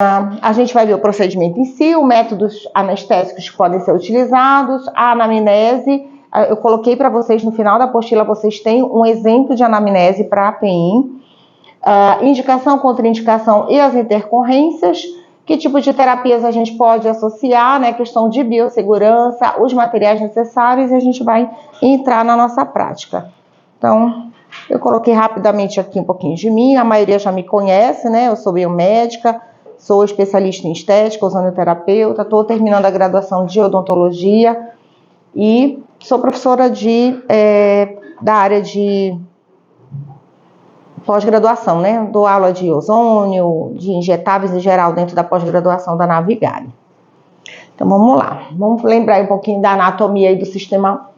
A gente vai ver o procedimento em si, os métodos anestésicos que podem ser utilizados, a anamnese. Eu coloquei para vocês no final da apostila, vocês têm um exemplo de anamnese para a PEN. Indicação, contraindicação e as intercorrências. Que tipo de terapias a gente pode associar, né? Questão de biossegurança, os materiais necessários, e a gente vai entrar na nossa prática. Então, eu coloquei rapidamente aqui um pouquinho de mim, a maioria já me conhece, né? Eu sou biomédica, sou especialista em estética, ozonoterapeuta, estou terminando a graduação de odontologia e sou professora da área de pós-graduação, né? Dou aula de ozônio, de injetáveis em geral dentro da pós-graduação da Navigare. Então vamos lá, vamos lembrar um pouquinho da anatomia aí do sistema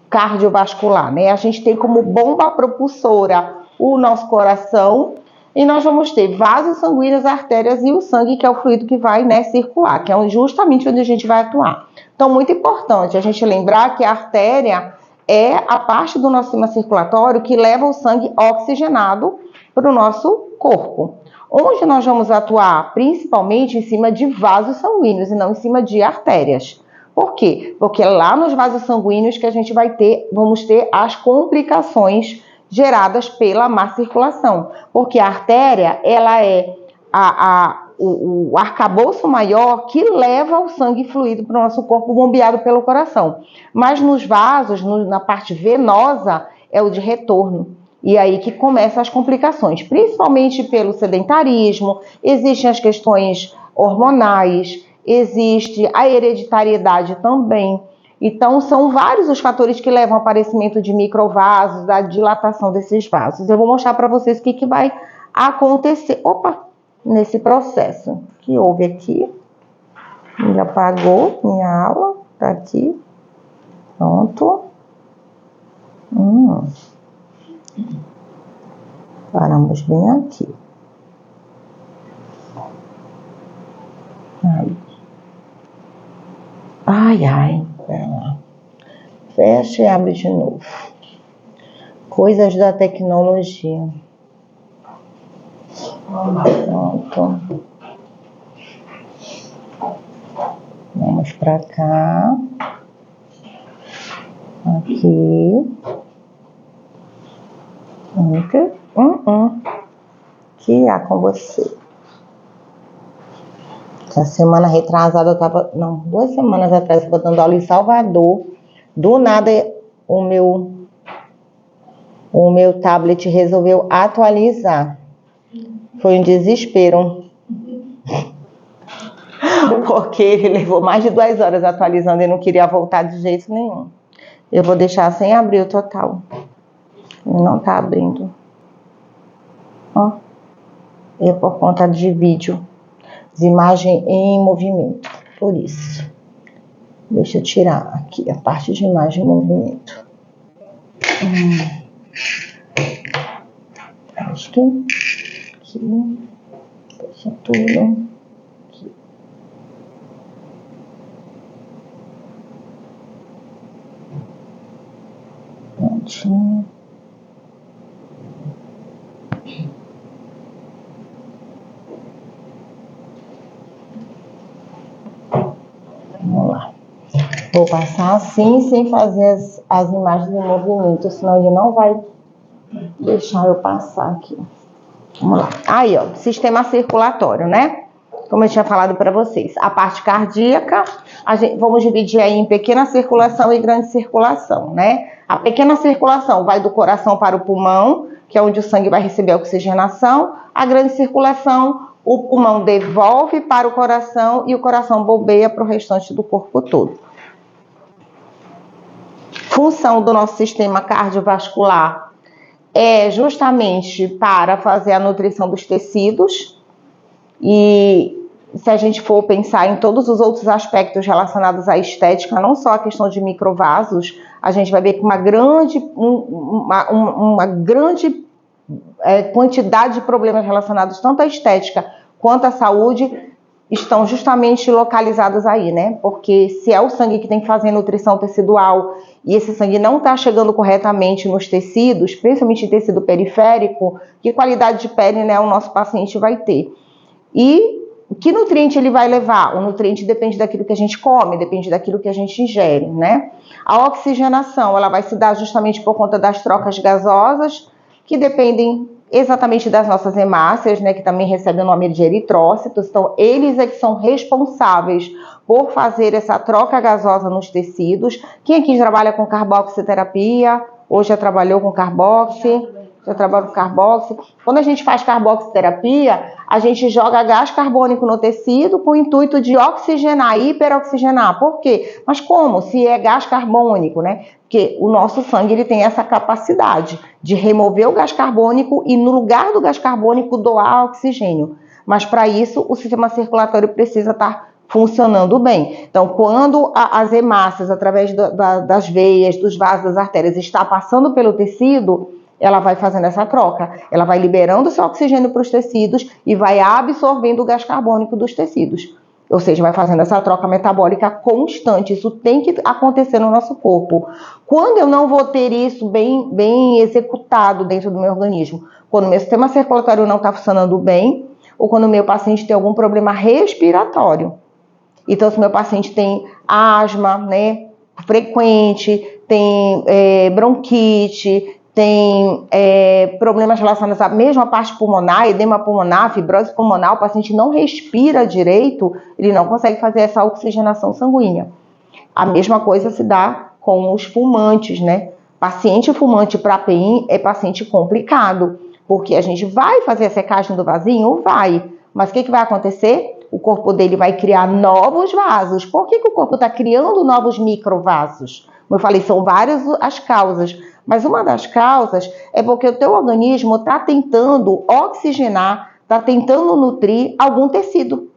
cardiovascular, né? A gente tem como bomba propulsora o nosso coração e nós vamos ter vasos sanguíneos, artérias e o sangue, que é o fluido que vai, né, circular, que é justamente onde a gente vai atuar. Então, muito importante a gente lembrar que a artéria é a parte do nosso sistema circulatório que leva o sangue oxigenado para o nosso corpo. Onde nós vamos atuar? Principalmente em cima de vasos sanguíneos e não em cima de artérias. Por quê? Porque é lá nos vasos sanguíneos que a gente vamos ter as complicações geradas pela má circulação. Porque a artéria, ela é o arcabouço maior que leva o sangue fluido para o nosso corpo bombeado pelo coração. Mas nos vasos, na parte venosa, é o de retorno. E aí que começam as complicações, principalmente pelo sedentarismo, existem as questões hormonais, existe a hereditariedade também. Então, são vários os fatores que levam ao aparecimento de microvasos, da dilatação desses vasos. Eu vou mostrar para vocês o que vai acontecer. Nesse processo que houve aqui. Ele apagou minha aula, tá aqui. Pronto. Paramos bem aqui. Ai. Fecha e abre de novo. Coisas da tecnologia. Pronto. Vamos para cá. Aqui. Que há com você? Essa semana retrasada eu tava... Não, 2 semanas atrás eu estava dando aula em Salvador. Do nada o meu tablet resolveu atualizar. Foi um desespero. Porque ele levou mais de 2 horas atualizando e não queria voltar de jeito nenhum. Eu vou deixar sem abrir o total. Ele não tá abrindo. É por conta de vídeo. De imagem em movimento. Por isso. Deixa eu tirar aqui a parte de imagem em movimento. Acho que aqui. Deixa tudo. Aqui. Prontinho. Vamos lá. Vou passar assim, sem fazer as imagens em movimento, senão ele não vai deixar eu passar aqui. Vamos lá. Aí, ó, sistema circulatório, né? Como eu tinha falado para vocês. A parte cardíaca, vamos dividir aí em pequena circulação e grande circulação, né? A pequena circulação vai do coração para o pulmão, que é onde o sangue vai receber a oxigenação. A grande circulação, o pulmão devolve para o coração e o coração bombeia para o restante do corpo todo. Função do nosso sistema cardiovascular é justamente para fazer a nutrição dos tecidos. E se a gente for pensar em todos os outros aspectos relacionados à estética, não só a questão de microvasos, a gente vai ver que uma grande quantidade de problemas relacionados tanto à estética quanto à saúde estão justamente localizados aí, né? Porque se é o sangue que tem que fazer nutrição tecidual e esse sangue não está chegando corretamente nos tecidos, principalmente em tecido periférico, que qualidade de pele, né, o nosso paciente vai ter? E que nutriente ele vai levar? O nutriente depende daquilo que a gente come, depende daquilo que a gente ingere, né? A oxigenação, ela vai se dar justamente por conta das trocas gasosas, que dependem exatamente das nossas hemácias, né, que também recebem o nome de eritrócitos. Então, eles é que são responsáveis por fazer essa troca gasosa nos tecidos. Quem aqui trabalha com carboxiterapia, ou já trabalhou com carboxi? Já trabalho com carboxi. Quando a gente faz carboxiterapia, a gente joga gás carbônico no tecido com o intuito de oxigenar, hiperoxigenar. Por quê? Mas como? Se é gás carbônico, né? Porque o nosso sangue ele tem essa capacidade de remover o gás carbônico e no lugar do gás carbônico doar oxigênio. Mas para isso o sistema circulatório precisa estar funcionando bem. Então, quando as hemácias, através das veias, dos vasos, das artérias, está passando pelo tecido, ela vai fazendo essa troca, ela vai liberando seu oxigênio para os tecidos e vai absorvendo o gás carbônico dos tecidos. Ou seja, vai fazendo essa troca metabólica constante. Isso tem que acontecer no nosso corpo. Quando eu não vou ter isso bem executado dentro do meu organismo? Quando o meu sistema circulatório não está funcionando bem, ou quando o meu paciente tem algum problema respiratório. Então, se o meu paciente tem asma, né, frequente, tem bronquite, tem problemas relacionados à mesma parte pulmonar, edema pulmonar, fibrose pulmonar, o paciente não respira direito, ele não consegue fazer essa oxigenação sanguínea. A mesma coisa se dá com os fumantes, né? Paciente fumante para API é paciente complicado, porque a gente vai fazer a secagem do vasinho? Vai. Mas o que vai acontecer? O corpo dele vai criar novos vasos. Por que o corpo está criando novos microvasos? Como eu falei, são várias as causas. Mas uma das causas é porque o teu organismo está tentando oxigenar, está tentando nutrir algum tecido.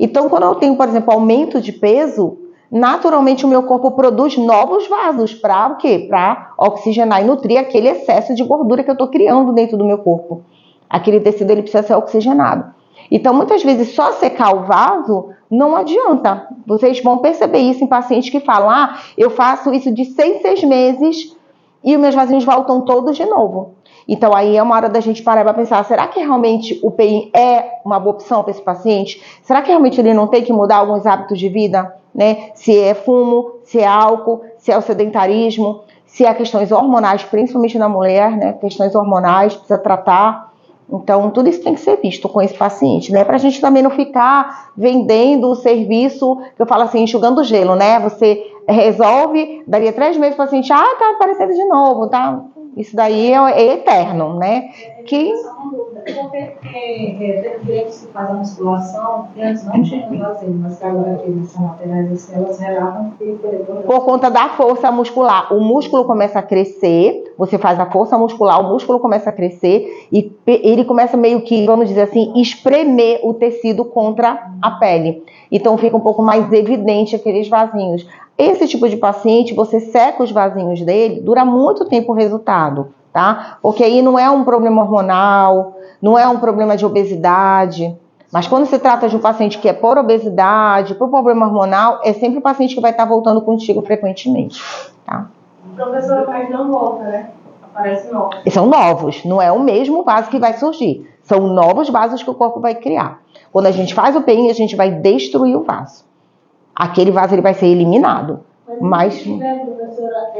Então, quando eu tenho, por exemplo, aumento de peso, naturalmente o meu corpo produz novos vasos para o quê? Para oxigenar e nutrir aquele excesso de gordura que eu estou criando dentro do meu corpo. Aquele tecido ele precisa ser oxigenado. Então, muitas vezes, só secar o vaso não adianta. Vocês vão perceber isso em pacientes que falam, eu faço isso de 6 meses e os meus vasinhos voltam todos de novo. Então, aí é uma hora da gente parar para pensar, será que realmente o PI é uma boa opção para esse paciente? Será que realmente ele não tem que mudar alguns hábitos de vida? Né? Se é fumo, se é álcool, se é o sedentarismo, se é questões hormonais, principalmente na mulher, né? Questões hormonais, precisa tratar. Então, tudo isso tem que ser visto com esse paciente, né? Para a gente também não ficar vendendo o serviço, que eu falo assim, enxugando gelo, né? Você resolve, daria 3 meses, o paciente, tá aparecendo de novo, tá? Isso daí é eterno, né? Que... Porque direito se faz a musculação, e antes não tinha no vasinho, mas agora aqui são laterais, elas relatam que por conta da força muscular, o músculo começa a crescer, você faz a força muscular, o músculo começa a crescer e ele começa meio que, vamos dizer assim, espremer o tecido contra a pele. Então fica um pouco mais evidente aqueles vasinhos. Esse tipo de paciente, você seca os vasinhos dele, dura muito tempo o resultado, tá? Porque aí não é um problema hormonal, não é um problema de obesidade, mas quando se trata de um paciente que é por obesidade, por problema hormonal, é sempre o paciente que vai estar voltando contigo frequentemente, tá? Professora, mas não volta, né? Aparece novo. São novos, não é o mesmo vaso que vai surgir. São novos vasos que o corpo vai criar. Quando a gente faz o PI, a gente vai destruir o vaso. Aquele vaso ele vai ser eliminado. Mas se tiver, professora,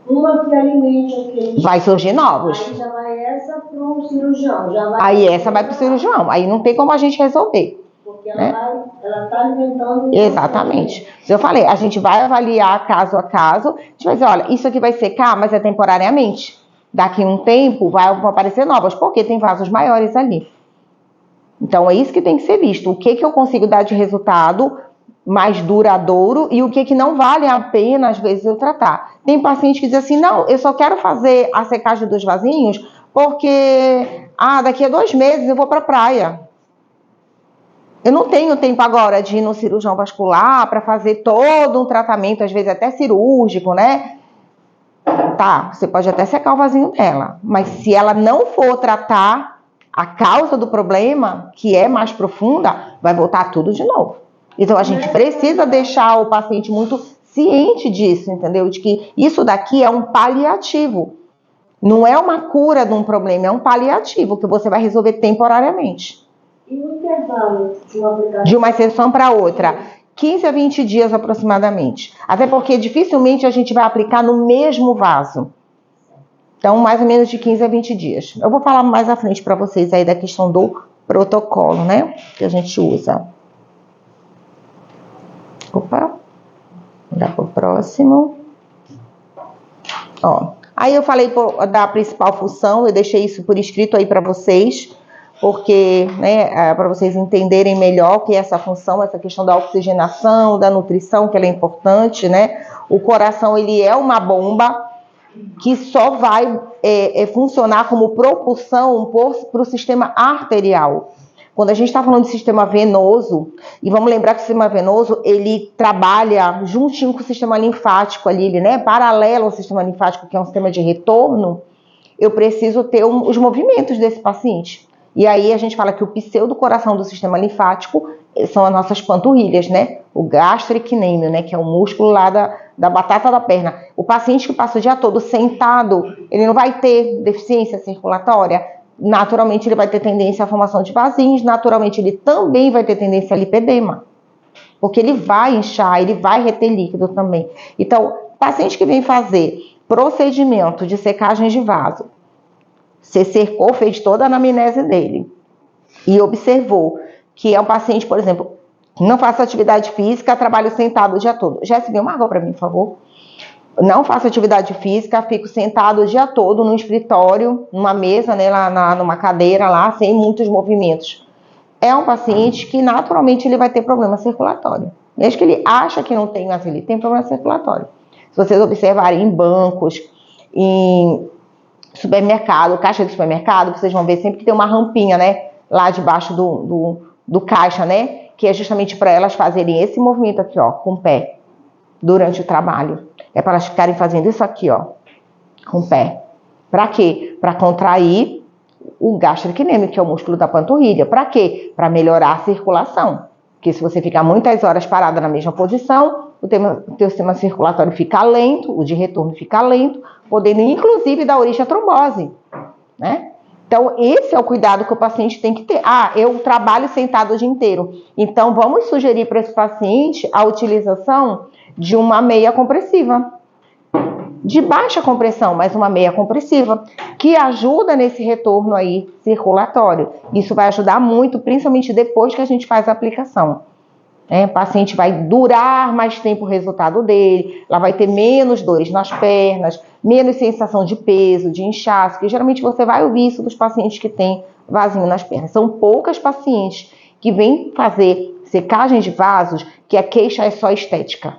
uma que alimente aquele... vai surgir novos. Aí já vai essa para o cirurgião. Aí essa vai para o cirurgião. Aí não tem como a gente resolver. Porque ela está alimentando... Exatamente. Eu falei, a gente vai avaliar caso a caso. A gente vai dizer, olha, isso aqui vai secar, mas é temporariamente. Daqui a um tempo vão aparecer novas, porque tem vasos maiores ali. Então é isso que tem que ser visto. O que eu consigo dar de resultado mais duradouro e o que não vale a pena, às vezes, eu tratar. Tem paciente que diz assim, não, eu só quero fazer a secagem dos vasinhos porque, daqui a 2 meses eu vou para a praia. Eu não tenho tempo agora de ir no cirurgião vascular para fazer todo um tratamento, às vezes até cirúrgico, né? Tá, você pode até secar o vasinho dela, mas se ela não for tratar a causa do problema, que é mais profunda, vai voltar tudo de novo. Então, a gente precisa deixar o paciente muito ciente disso, entendeu? De que isso daqui é um paliativo. Não é uma cura de um problema, é um paliativo que você vai resolver temporariamente. E o intervalo de uma aplicação? De uma sessão para outra, 15 a 20 dias aproximadamente. Até porque dificilmente a gente vai aplicar no mesmo vaso. Então, mais ou menos de 15 a 20 dias. Eu vou falar mais à frente para vocês aí da questão do protocolo, né? Que a gente usa. Opa. Vou dar para o próximo. Ó. Aí eu falei da principal função, eu deixei isso por escrito aí para vocês, porque, né, para vocês entenderem melhor o que é essa função, essa questão da oxigenação, da nutrição, que ela é importante, né? O coração, ele é uma bomba que só vai funcionar como propulsão para o sistema arterial. Quando a gente está falando de sistema venoso, e vamos lembrar que o sistema venoso, ele trabalha juntinho com o sistema linfático ali, ele, né, paralelo ao sistema linfático, que é um sistema de retorno, eu preciso ter os movimentos desse paciente. E aí a gente fala que o pseudo-coração do sistema linfático são as nossas panturrilhas, né? O gastrocnêmio, né? Que é o músculo lá da batata da perna. O paciente que passa o dia todo sentado, ele não vai ter deficiência circulatória. Naturalmente ele vai ter tendência à formação de vasinhos, naturalmente ele também vai ter tendência a lipedema, porque ele vai inchar, ele vai reter líquido também. Então, paciente que vem fazer procedimento de secagem de vaso, você cercou, fez toda a anamnese dele e observou que é um paciente, por exemplo, não faço atividade física, trabalho sentado o dia todo. Jéssica, dê uma água para mim, por favor. Não faço atividade física, fico sentado o dia todo no escritório, numa mesa, né, numa cadeira lá, sem muitos movimentos. É um paciente que naturalmente ele vai ter problema circulatório. Mesmo que ele acha que não tem, mas ele tem problema circulatório. Se vocês observarem em bancos, em supermercado, caixa de supermercado, vocês vão ver sempre que tem uma rampinha, né, lá debaixo do caixa, né, que é justamente para elas fazerem esse movimento aqui, ó, com o pé, durante o trabalho. É para elas ficarem fazendo isso aqui, ó, com o pé. Para quê? Para contrair o gastrocnêmio, que é o músculo da panturrilha. Para quê? Para melhorar a circulação. Porque se você ficar muitas horas parada na mesma posição, o teu sistema circulatório fica lento, o de retorno fica lento, podendo inclusive dar origem à trombose, né? Então, esse é o cuidado que o paciente tem que ter. Ah, eu trabalho sentado o dia inteiro. Então, vamos sugerir para esse paciente a utilização de uma meia compressiva. De baixa compressão, mas uma meia compressiva, que ajuda nesse retorno aí circulatório. Isso vai ajudar muito, principalmente depois que a gente faz a aplicação. O paciente vai durar mais tempo o resultado dele, ela vai ter menos dores nas pernas, menos sensação de peso, de inchaço, que geralmente você vai ouvir isso dos pacientes que têm vasinho nas pernas. São poucas pacientes que vêm fazer secagem de vasos que a queixa é só estética.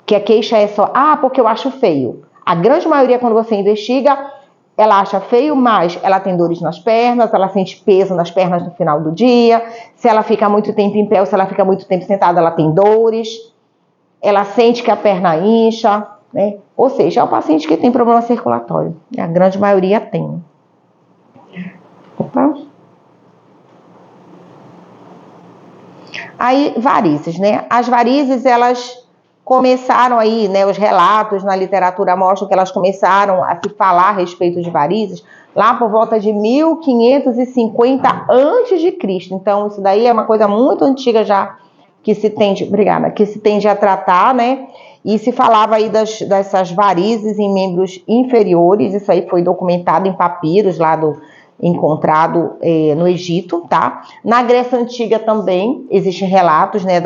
Que a queixa é só, porque eu acho feio. A grande maioria, quando você investiga, ela acha feio, mas ela tem dores nas pernas, ela sente peso nas pernas no final do dia. Se ela fica muito tempo em pé ou se ela fica muito tempo sentada, ela tem dores. Ela sente que a perna incha, né? Ou seja, é o paciente que tem problema circulatório. A grande maioria tem. Opa. Aí, varizes, né? As varizes, elas começaram aí, né, os relatos na literatura mostram que elas começaram a se falar a respeito de varizes lá por volta de 1550 a.C. Então, isso daí é uma coisa muito antiga já que se tende a tratar, né? E se falava aí dessas varizes em membros inferiores, isso aí foi documentado em papiros lá encontrado no Egito, tá? Na Grécia Antiga também existem relatos, né,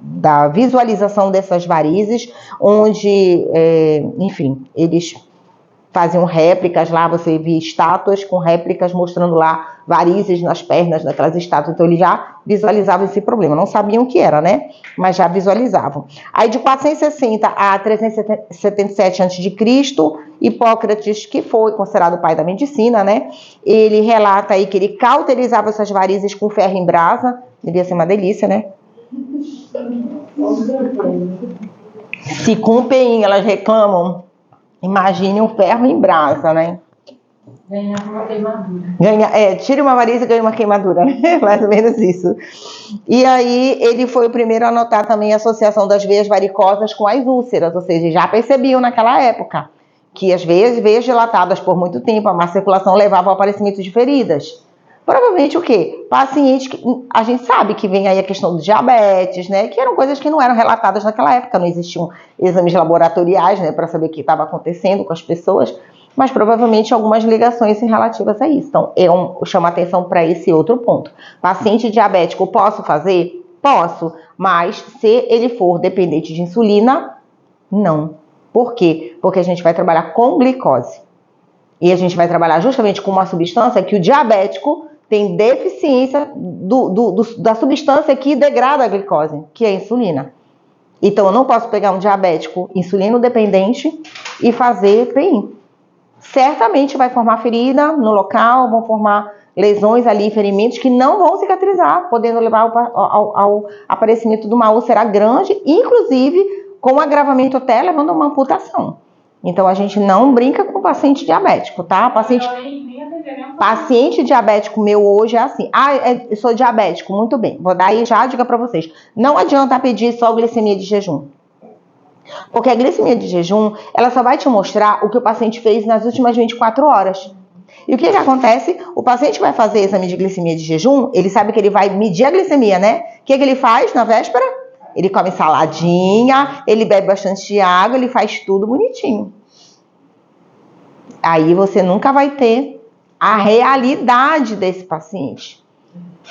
da visualização dessas varizes, onde, enfim, eles faziam réplicas lá, você via estátuas com réplicas mostrando lá varizes nas pernas daquelas estátuas, então eles já visualizavam esse problema, não sabiam o que era, né, mas já visualizavam. Aí de 460 a 377 a.C., Hipócrates, que foi considerado o pai da medicina, né, ele relata aí que ele cauterizava essas varizes com ferro em brasa, devia ser uma delícia, né? Se com o PEIN elas reclamam, imagine um ferro em brasa, né? Ganhar uma queimadura. Tira uma variz e ganha uma queimadura, né? Mais ou menos isso. E aí ele foi o primeiro a notar também a associação das veias varicosas com as úlceras, ou seja, já percebiam naquela época que as veias dilatadas por muito tempo, a má circulação levava ao aparecimento de feridas. Provavelmente o quê? Paciente que a gente sabe que vem aí a questão do diabetes, né? Que eram coisas que não eram relatadas naquela época, não existiam exames laboratoriais, né, para saber o que estava acontecendo com as pessoas, mas provavelmente algumas ligações relativas a isso. Então, eu chamo a atenção para esse outro ponto. Paciente diabético, posso fazer? Posso, mas se ele for dependente de insulina, não. Por quê? Porque a gente vai trabalhar com glicose. E a gente vai trabalhar justamente com uma substância que o diabético tem deficiência da substância que degrada a glicose, que é a insulina. Então, eu não posso pegar um diabético insulino dependente e fazer EPI. Certamente vai formar ferida no local, vão formar lesões ali, ferimentos que não vão cicatrizar, podendo levar ao aparecimento de uma úlcera grande, inclusive com agravamento até levando a uma amputação. Então, a gente não brinca com paciente diabético, tá? Paciente diabético meu hoje é assim. Eu sou diabético, muito bem. Vou dar aí já a dica para vocês. Não adianta pedir só glicemia de jejum. Porque a glicemia de jejum, ela só vai te mostrar o que o paciente fez nas últimas 24 horas. E o que acontece? O paciente vai fazer exame de glicemia de jejum, ele sabe que ele vai medir a glicemia, né? O que ele faz na véspera? Ele come saladinha, ele bebe bastante água, ele faz tudo bonitinho. Aí você nunca vai ter a realidade desse paciente,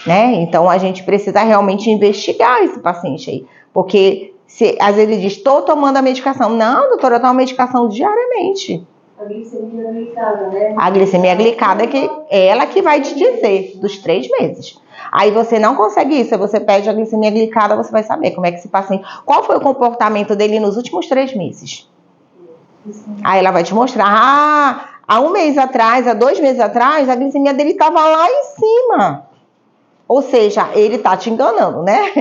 né? Então a gente precisa realmente investigar esse paciente aí, porque às vezes ele diz, estou tomando a medicação. Não, doutora, eu tomo a medicação diariamente. A glicemia glicada, né? A glicemia glicada é ela que vai te dizer dos 3 meses. Aí você não consegue isso, aí você pede a glicemia glicada, você vai saber como é que esse paciente... Qual foi o comportamento dele nos últimos 3 meses? Aí ela vai te mostrar, há 1 mês atrás, há 2 meses atrás, a glicemia dele estava lá em cima. Ou seja, ele está te enganando, né?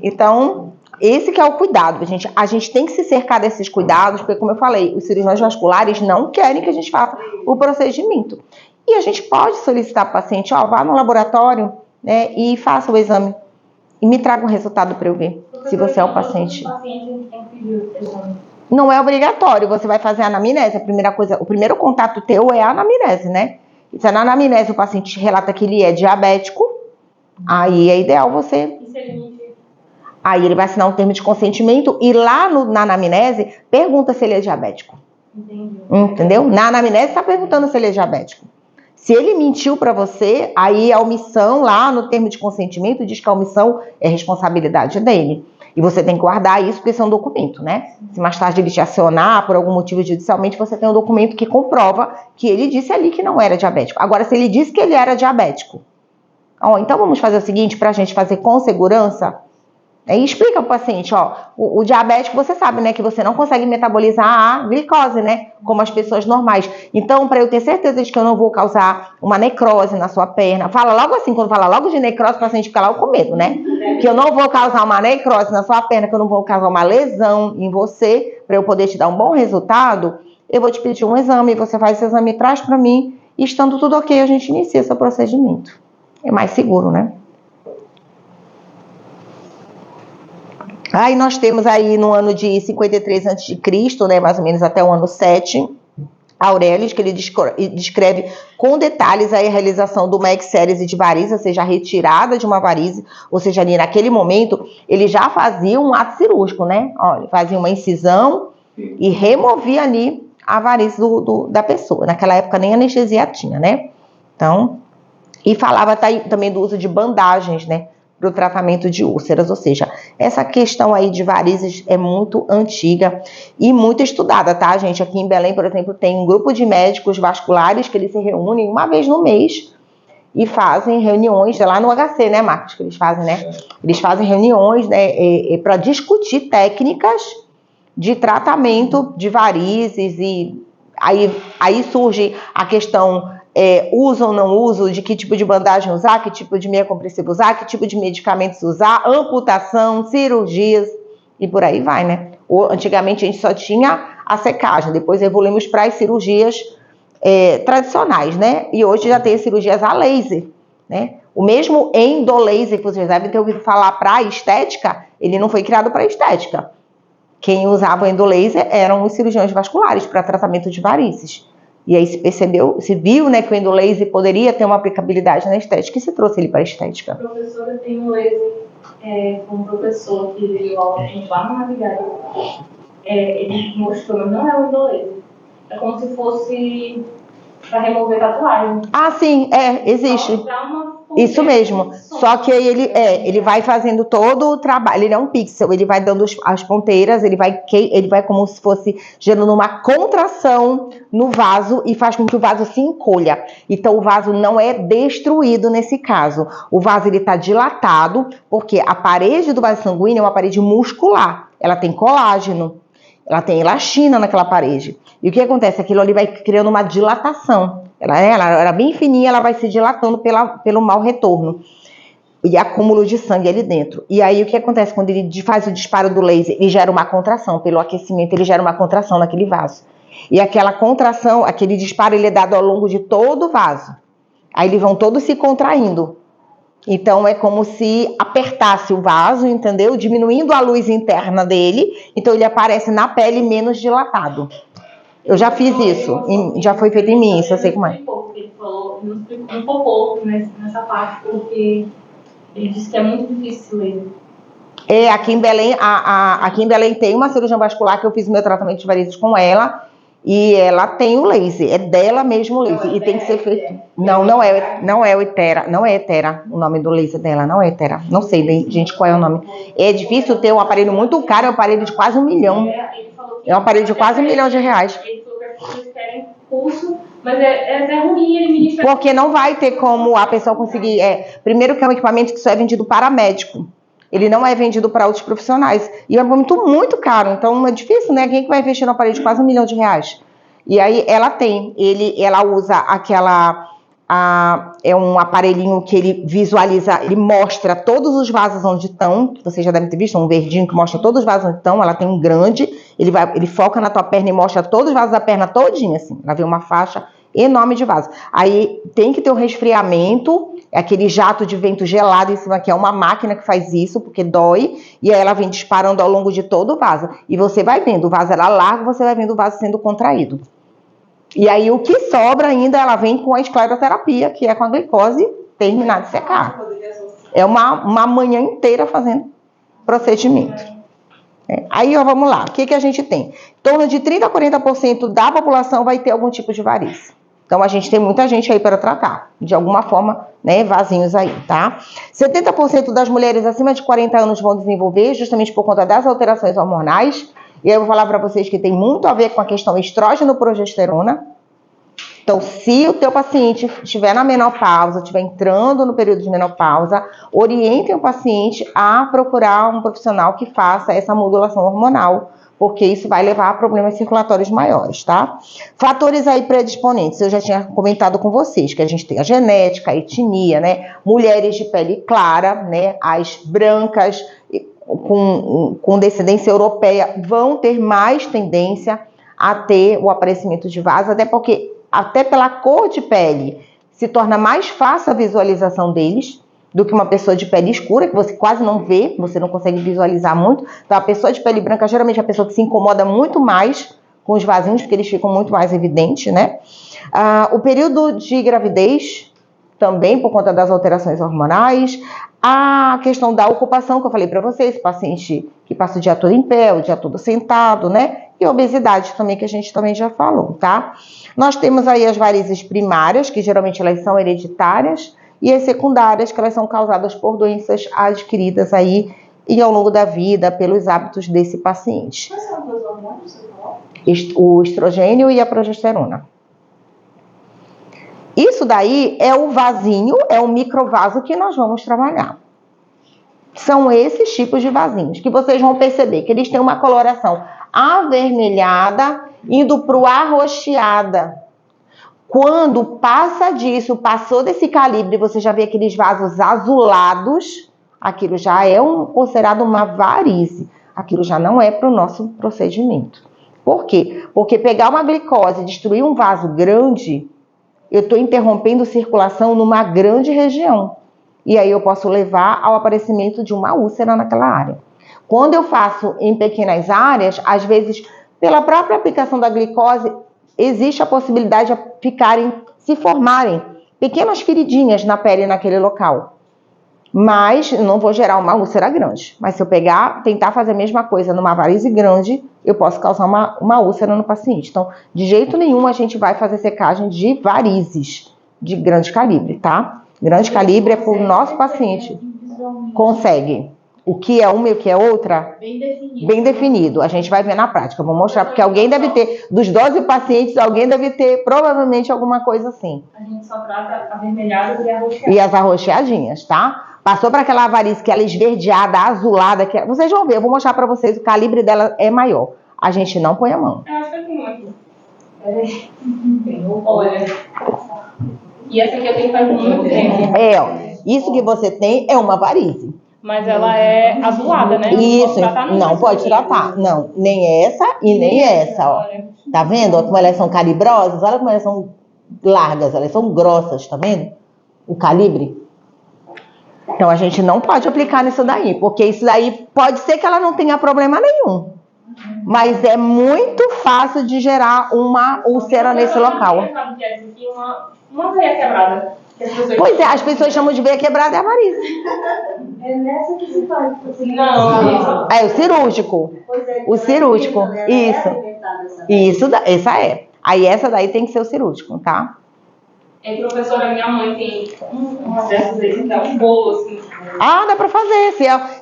Então, esse que é o cuidado. A gente tem que se cercar desses cuidados, porque, como eu falei, os cirurgiões vasculares não querem que a gente faça o procedimento. E a gente pode solicitar para o paciente, vá no laboratório, né, e faça o exame. E me traga um resultado para eu ver se você é o paciente. O paciente tem que pedir o exame. Não é obrigatório, você vai fazer a anamnese. A primeira coisa, o primeiro contato teu é a anamnese, né? E se na anamnese o paciente relata que ele é diabético, aí é ideal você... E se ele mentir? Aí ele vai assinar um termo de consentimento e lá na anamnese pergunta se ele é diabético. Entendi. Entendeu? Na anamnese está perguntando se ele é diabético. Se ele mentiu para você, aí a omissão lá no termo de consentimento diz que a omissão é responsabilidade dele. E você tem que guardar isso porque isso é um documento, né? Se mais tarde ele te acionar por algum motivo judicialmente, você tem um documento que comprova que ele disse ali que não era diabético. Agora, se ele disse que ele era diabético, então vamos fazer o seguinte para a gente fazer com segurança. E explica para o paciente, o diabético, você sabe, né, que você não consegue metabolizar a glicose, né, como as pessoas normais. Então, para eu ter certeza de que eu não vou causar uma necrose na sua perna, fala logo assim, quando fala logo de necrose, o paciente fica lá com medo, né, que eu não vou causar uma necrose na sua perna, que eu não vou causar uma lesão em você, para eu poder te dar um bom resultado, eu vou te pedir um exame, você faz esse exame, traz para mim, e estando tudo ok, a gente inicia seu procedimento. É mais seguro, né? Aí nós temos aí no ano de 53 a.C., né, mais ou menos até o ano 7, Aurelius, que ele descreve com detalhes aí a realização de uma exérese de varize, ou seja, a retirada de uma varize, ou seja, ali naquele momento ele já fazia um ato cirúrgico, né? Olha, fazia uma incisão e removia ali a varize da pessoa. Naquela época nem anestesia tinha, né? Então, e falava também do uso de bandagens, né, para o tratamento de úlceras, ou seja, essa questão aí de varizes é muito antiga e muito estudada, tá, gente? Aqui em Belém, por exemplo, tem um grupo de médicos vasculares que eles se reúnem uma vez no mês e fazem reuniões, lá no HC, né, Marcos, que eles fazem, né? Eles fazem reuniões, né, para discutir técnicas de tratamento de varizes e aí surge a questão... uso ou não uso, de que tipo de bandagem usar, que tipo de meia compressiva usar, que tipo de medicamentos usar, amputação, cirurgias e por aí vai, né? Antigamente a gente só tinha a secagem, depois evoluímos para as cirurgias tradicionais, né? E hoje já tem as cirurgias a laser, né? O mesmo endolaser que vocês devem ter ouvido falar para estética, ele não foi criado para estética. Quem usava o endolaser eram os cirurgiões vasculares para tratamento de varizes. E aí se percebeu, se viu, né, que o endolaser poderia ter uma aplicabilidade na estética e se trouxe ele para a estética. A professora tem um laser com um professor que deu aula lá no Navigário. Ele mostrou, mas não é o endolaser. É como se fosse para remover tatuagem. Ah, sim, existe. Isso mesmo. Só que aí ele vai fazendo todo o trabalho. Ele é um pixel, ele vai dando as ponteiras, ele vai como se fosse gerando uma contração no vaso e faz com que o vaso se encolha. Então o vaso não é destruído nesse caso. O vaso ele está dilatado porque a parede do vaso sanguíneo é uma parede muscular. Ela tem colágeno, ela tem elastina naquela parede. E o que acontece? Aquilo ali vai criando uma dilatação. Ela era bem fininha, ela vai se dilatando pelo mau retorno e acúmulo de sangue ali dentro. E aí o que acontece quando ele faz o disparo do laser? Ele gera uma contração, pelo aquecimento ele gera uma contração naquele vaso. E aquela contração, aquele disparo, ele é dado ao longo de todo o vaso. Aí eles vão todos se contraindo. Então é como se apertasse o vaso, entendeu? Diminuindo a luz interna dele, então ele aparece na pele menos dilatado. Eu já fiz isso, já foi feito em mim, isso eu sei como é. Ele falou, não explicou um pouco nessa parte, porque ele disse que é muito difícil ler. Aqui em Belém tem uma cirurgiã vascular que eu fiz o meu tratamento de varizes com ela, e ela tem o laser, é dela mesmo o laser, e tem que ser feito. Não é o Etera, não é Etera o nome do laser dela, não é Etera. Não sei, gente, qual é o nome. É difícil ter um aparelho muito caro, é um aparelho de quase 1 milhão. É um aparelho de quase R$1 milhão. Ele falou que as pessoas querem curso, mas é ruim administrar. Porque não vai ter como a pessoa conseguir. Primeiro que é um equipamento que só é vendido para médico. Ele não é vendido para outros profissionais. E é muito caro. Então é difícil, né? Quem que vai investir no aparelho de quase R$1 milhão? E aí ela usa é um aparelhinho que ele visualiza, ele mostra todos os vasos onde estão, que você já deve ter visto, um verdinho que mostra todos os vasos onde estão. Ela tem um grande, ele foca na tua perna e mostra todos os vasos da perna todinha, assim. Ela vê uma faixa enorme de vasos. Aí tem que ter um resfriamento, é aquele jato de vento gelado em cima, que é uma máquina que faz isso, porque dói, e aí ela vem disparando ao longo de todo o vaso. E você vai vendo, o vaso era largo, você vai vendo o vaso sendo contraído. E aí o que sobra ainda, ela vem com a escleroterapia, que é com a glicose terminar de secar. É uma manhã inteira fazendo procedimento. Aí, vamos lá. O que a gente tem? Em torno de 30% a 40% da população vai ter algum tipo de varize. Então, a gente tem muita gente aí para tratar. De alguma forma, né, vasinhos aí, tá? 70% das mulheres acima de 40 anos vão desenvolver, justamente por conta das alterações hormonais. E aí eu vou falar para vocês que tem muito a ver com a questão estrógeno-progesterona. Então, se o teu paciente estiver na menopausa, estiver entrando no período de menopausa, orientem o paciente a procurar um profissional que faça essa modulação hormonal, porque isso vai levar a problemas circulatórios maiores, tá? Fatores aí predisponentes, eu já tinha comentado com vocês, que a gente tem a genética, a etnia, né? Mulheres de pele clara, né? As brancas com descendência europeia vão ter mais tendência a ter o aparecimento de vaso, até pela cor de pele se torna mais fácil a visualização deles do que uma pessoa de pele escura, que você quase não vê, você não consegue visualizar muito. Então, a pessoa de pele branca geralmente é a pessoa que se incomoda muito mais com os vasinhos, porque eles ficam muito mais evidentes, né? O período de gravidez, também por conta das alterações hormonais. A questão da ocupação, que eu falei para vocês, paciente que passa o dia todo em pé, o dia todo sentado, né? E obesidade também, que a gente também já falou, tá? Nós temos aí as varizes primárias, que geralmente elas são hereditárias, e as secundárias, que elas são causadas por doenças adquiridas aí e ao longo da vida, pelos hábitos desse paciente. Quais são os hormônios, você falou? O estrogênio e a progesterona. Isso daí é o vasinho, é o microvaso que nós vamos trabalhar. São esses tipos de vasinhos que vocês vão perceber que eles têm uma coloração avermelhada indo para o arroxeada. Quando passou desse calibre, você já vê aqueles vasos azulados, aquilo já é considerado uma varize. Aquilo já não é para o nosso procedimento. Por quê? Porque pegar uma glicose e destruir um vaso grande, eu estou interrompendo circulação numa grande região. E aí eu posso levar ao aparecimento de uma úlcera naquela área. Quando eu faço em pequenas áreas, às vezes, pela própria aplicação da glicose, existe a possibilidade de se formarem pequenas feridinhas na pele naquele local. Mas eu não vou gerar uma úlcera grande. Mas se eu tentar fazer a mesma coisa numa varize grande, eu posso causar uma úlcera no paciente. Então, de jeito nenhum a gente vai fazer secagem de varizes de grande calibre, tá? Grande calibre é para o nosso paciente. Consegue. O que é uma e o que é outra? Bem definido. A gente vai ver na prática. Eu vou mostrar, porque alguém deve ter, dos 12 pacientes, alguém deve ter provavelmente alguma coisa assim. A gente só trata avermelhadas e arroxeadas. E as arroxeadinhas, tá? Passou para aquela varize que ela é esverdeada, azulada, vocês vão ver, eu vou mostrar para vocês, o calibre dela é maior. A gente não põe a mão. Eu acho que eu tenho aqui. Olha. E essa aqui eu tenho faz muito tempo. Isso que você tem é uma varize. Mas ela é azulada, né? Isso, não pode tratar. Não, nem essa e nem essa, ó. Tá vendo? Ó, como elas são calibrosas, olha como elas são largas, elas são grossas, tá vendo? O calibre. Então, a gente não pode aplicar nisso daí, porque isso daí pode ser que ela não tenha problema nenhum. Mas é muito fácil de gerar uma úlcera nesse local. Uma veia quebrada. Pois é, as pessoas chamam de veia quebrada é a varize. É nessa que se faz. Não. É o cirúrgico. O cirúrgico. Isso, essa é. Aí essa daí tem que ser o cirúrgico, tá? Professora, minha mãe tem uma dessas aí, que é um bolo, assim. Ah, dá pra fazer.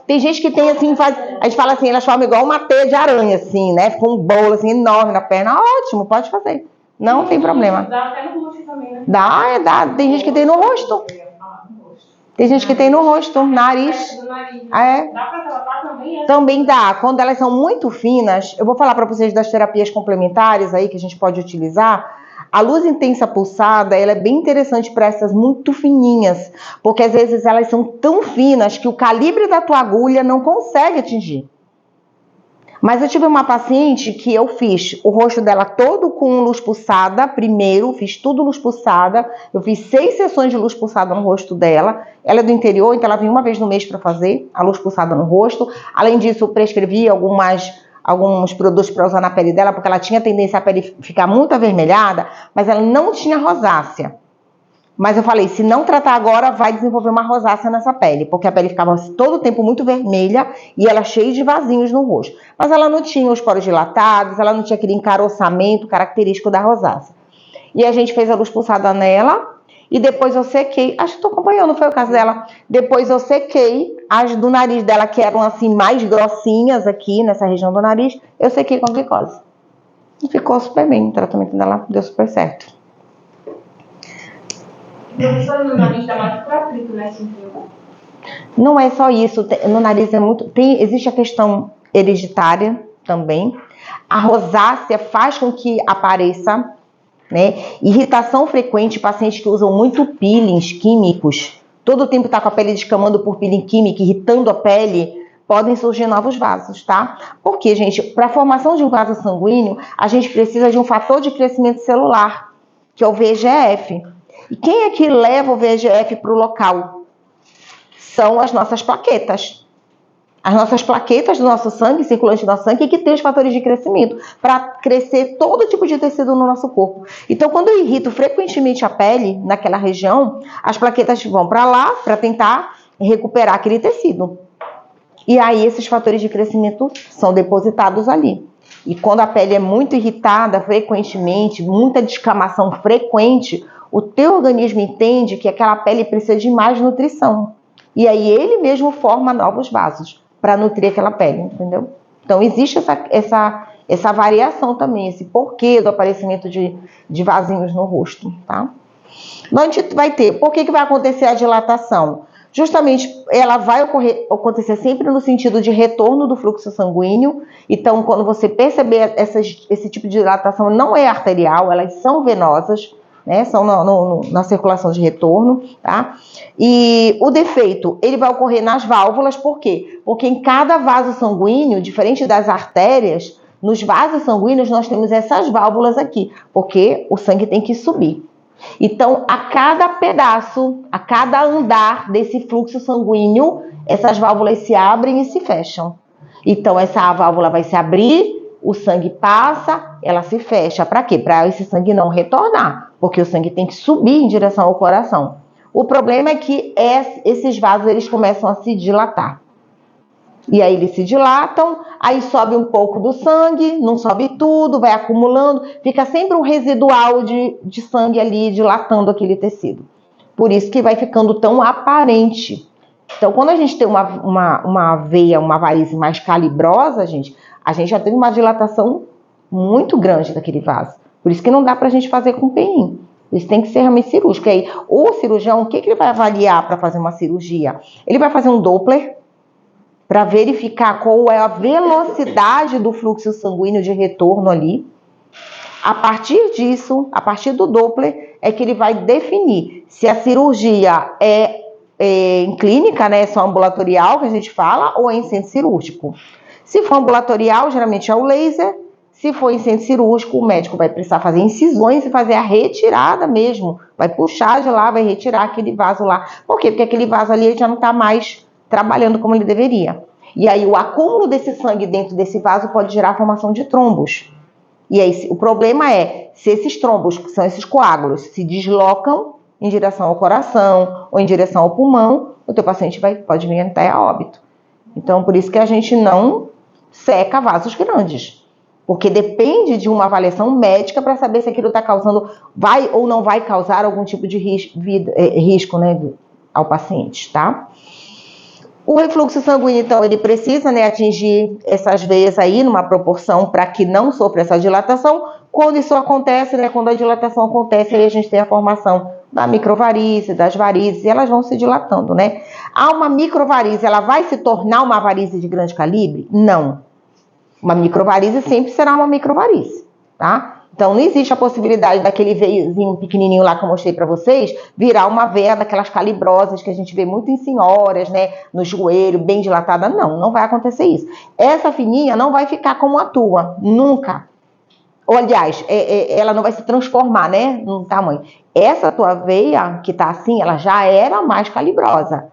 Tem gente que tem assim, a gente fala assim, elas formam igual uma teia de aranha, assim, né? Fica um bolo assim enorme na perna. Ótimo, pode fazer. Não tem problema. Dá até no rosto também, né? Dá. Tem gente que tem no rosto. Tem gente que tem no rosto, nariz. Dá pra tratar também? Também dá. Quando elas são muito finas, eu vou falar para vocês das terapias complementares aí que a gente pode utilizar. A luz intensa pulsada, ela é bem interessante para essas muito fininhas, porque às vezes elas são tão finas que o calibre da tua agulha não consegue atingir. Mas eu tive uma paciente que eu fiz o rosto dela todo com luz pulsada, primeiro, fiz tudo luz pulsada, eu fiz 6 sessões de luz pulsada no rosto dela. Ela é do interior, então ela vem uma vez no mês para fazer a luz pulsada no rosto. Além disso, eu prescrevi alguns produtos para usar na pele dela, porque ela tinha tendência a pele ficar muito avermelhada, mas ela não tinha rosácea. Mas eu falei, se não tratar agora, vai desenvolver uma rosácea nessa pele, porque a pele ficava todo o tempo muito vermelha e ela cheia de vasinhos no rosto. Mas ela não tinha os poros dilatados, ela não tinha aquele encaroçamento característico da rosácea. E a gente fez a luz pulsada nela e depois eu sequei, acho que estou acompanhando, foi o caso dela. Depois eu sequei as do nariz dela, que eram assim mais grossinhas aqui nessa região do nariz, eu sequei com glicose. E ficou super bem, o tratamento dela deu super certo. Professora, no nariz dá mais pra atrito, né? Não é só isso, no nariz é muito... existe a questão hereditária também. A rosácea faz com que apareça, né? Irritação frequente, pacientes que usam muito peelings químicos, todo o tempo tá com a pele descamando por peeling químico, irritando a pele, podem surgir novos vasos, tá? Porque, gente, para a formação de um vaso sanguíneo, a gente precisa de um fator de crescimento celular, que é o VEGF. E quem é que leva o VEGF para o local? São as nossas plaquetas. As nossas plaquetas do nosso sangue, circulante do nosso sangue, que tem os fatores de crescimento para crescer todo tipo de tecido no nosso corpo. Então, quando eu irrito frequentemente a pele naquela região, as plaquetas vão para lá para tentar recuperar aquele tecido. E aí, esses fatores de crescimento são depositados ali. E quando a pele é muito irritada frequentemente, muita descamação frequente, o teu organismo entende que aquela pele precisa de mais nutrição. E aí ele mesmo forma novos vasos para nutrir aquela pele, entendeu? Então existe essa variação também, esse porquê do aparecimento de vasinhos no rosto, tá? Então a gente vai ter, por que vai acontecer a dilatação? Justamente ela vai acontecer sempre no sentido de retorno do fluxo sanguíneo. Então quando você perceber esse tipo de dilatação não é arterial, elas são venosas, né, são na circulação de retorno, tá? E o defeito, ele vai ocorrer nas válvulas, por quê? Porque em cada vaso sanguíneo, diferente das artérias, nos vasos sanguíneos nós temos essas válvulas aqui, porque o sangue tem que subir. Então, a cada pedaço, a cada andar desse fluxo sanguíneo, essas válvulas se abrem e se fecham. Então, essa válvula vai se abrir, o sangue passa, ela se fecha. Para quê? Para esse sangue não retornar, porque o sangue tem que subir em direção ao coração. O problema é que esses vasos eles começam a se dilatar. E aí eles se dilatam, aí sobe um pouco do sangue, não sobe tudo, vai acumulando, fica sempre um residual de sangue ali dilatando aquele tecido. Por isso que vai ficando tão aparente. Então, quando a gente tem uma veia, uma varize mais calibrosa, a gente já teve uma dilatação muito grande daquele vaso. Por isso que não dá pra gente fazer com PI. Isso tem que ser realmente cirúrgico. Aí, o cirurgião, o que ele vai avaliar para fazer uma cirurgia? Ele vai fazer um Doppler para verificar qual é a velocidade do fluxo sanguíneo de retorno ali. A partir disso, a partir do Doppler, é que ele vai definir se a cirurgia é em clínica, né, só ambulatorial, que a gente fala, ou é em centro cirúrgico. Se for ambulatorial, geralmente é o laser. Se for em centro cirúrgico, o médico vai precisar fazer incisões e fazer a retirada mesmo. Vai puxar de lá, vai retirar aquele vaso lá. Por quê? Porque aquele vaso ali já não está mais trabalhando como ele deveria. E aí o acúmulo desse sangue dentro desse vaso pode gerar a formação de trombos. E aí o problema é, se esses trombos, que são esses coágulos, se deslocam em direção ao coração ou em direção ao pulmão, o teu paciente pode vir até a óbito. Então, por isso que a gente não seca vasos grandes. Porque depende de uma avaliação médica para saber se aquilo está causando, vai ou não vai causar algum tipo de risco, né, ao paciente, tá? O refluxo sanguíneo, então, ele precisa, né, atingir essas veias aí numa proporção para que não sofra essa dilatação. Quando isso acontece, né, quando a dilatação acontece, aí a gente tem a formação da microvarize, das varizes, e elas vão se dilatando, né? Há uma microvarize, ela vai se tornar uma varize de grande calibre? Não. Uma microvarize sempre será uma microvarize, tá? Então, não existe a possibilidade daquele veiozinho pequenininho lá que eu mostrei para vocês virar uma veia daquelas calibrosas que a gente vê muito em senhoras, né? No joelho, bem dilatada. Não, não vai acontecer isso. Essa fininha não vai ficar como a tua, nunca. Ou, aliás, ela não vai se transformar, né? No tamanho. Essa tua veia, que tá assim, ela já era mais calibrosa.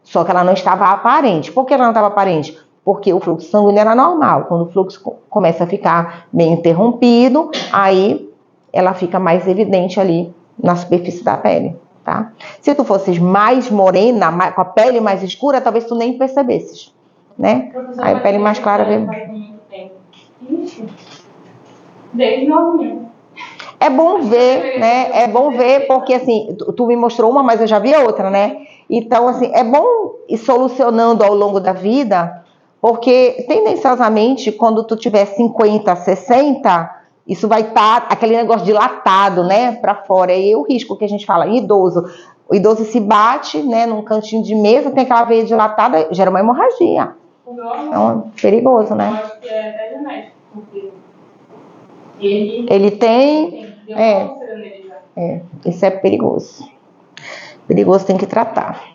Só que ela não estava aparente. Por que ela não estava aparente? Porque o fluxo sanguíneo era normal. Quando o fluxo começa a ficar meio interrompido, aí ela fica mais evidente ali na superfície da pele, tá? Se tu fosses mais morena, com a pele mais escura, talvez tu nem percebesses, né? Aí a pele mais clara vem. Desde novinho. É bom ver, né? É bom ver porque, assim, tu me mostrou uma, mas eu já vi a outra, né? Então, assim, é bom ir solucionando ao longo da vida, porque, tendenciosamente, quando tu tiver 50, 60, isso vai estar aquele negócio dilatado, né? Pra fora. E aí o risco que a gente fala, idoso. O idoso se bate, né? Num cantinho de mesa, tem aquela veia dilatada, gera uma hemorragia. Então, é perigoso, né? Eu acho que é até genético, porque ele tem. Isso é perigoso. Perigoso, tem que tratar.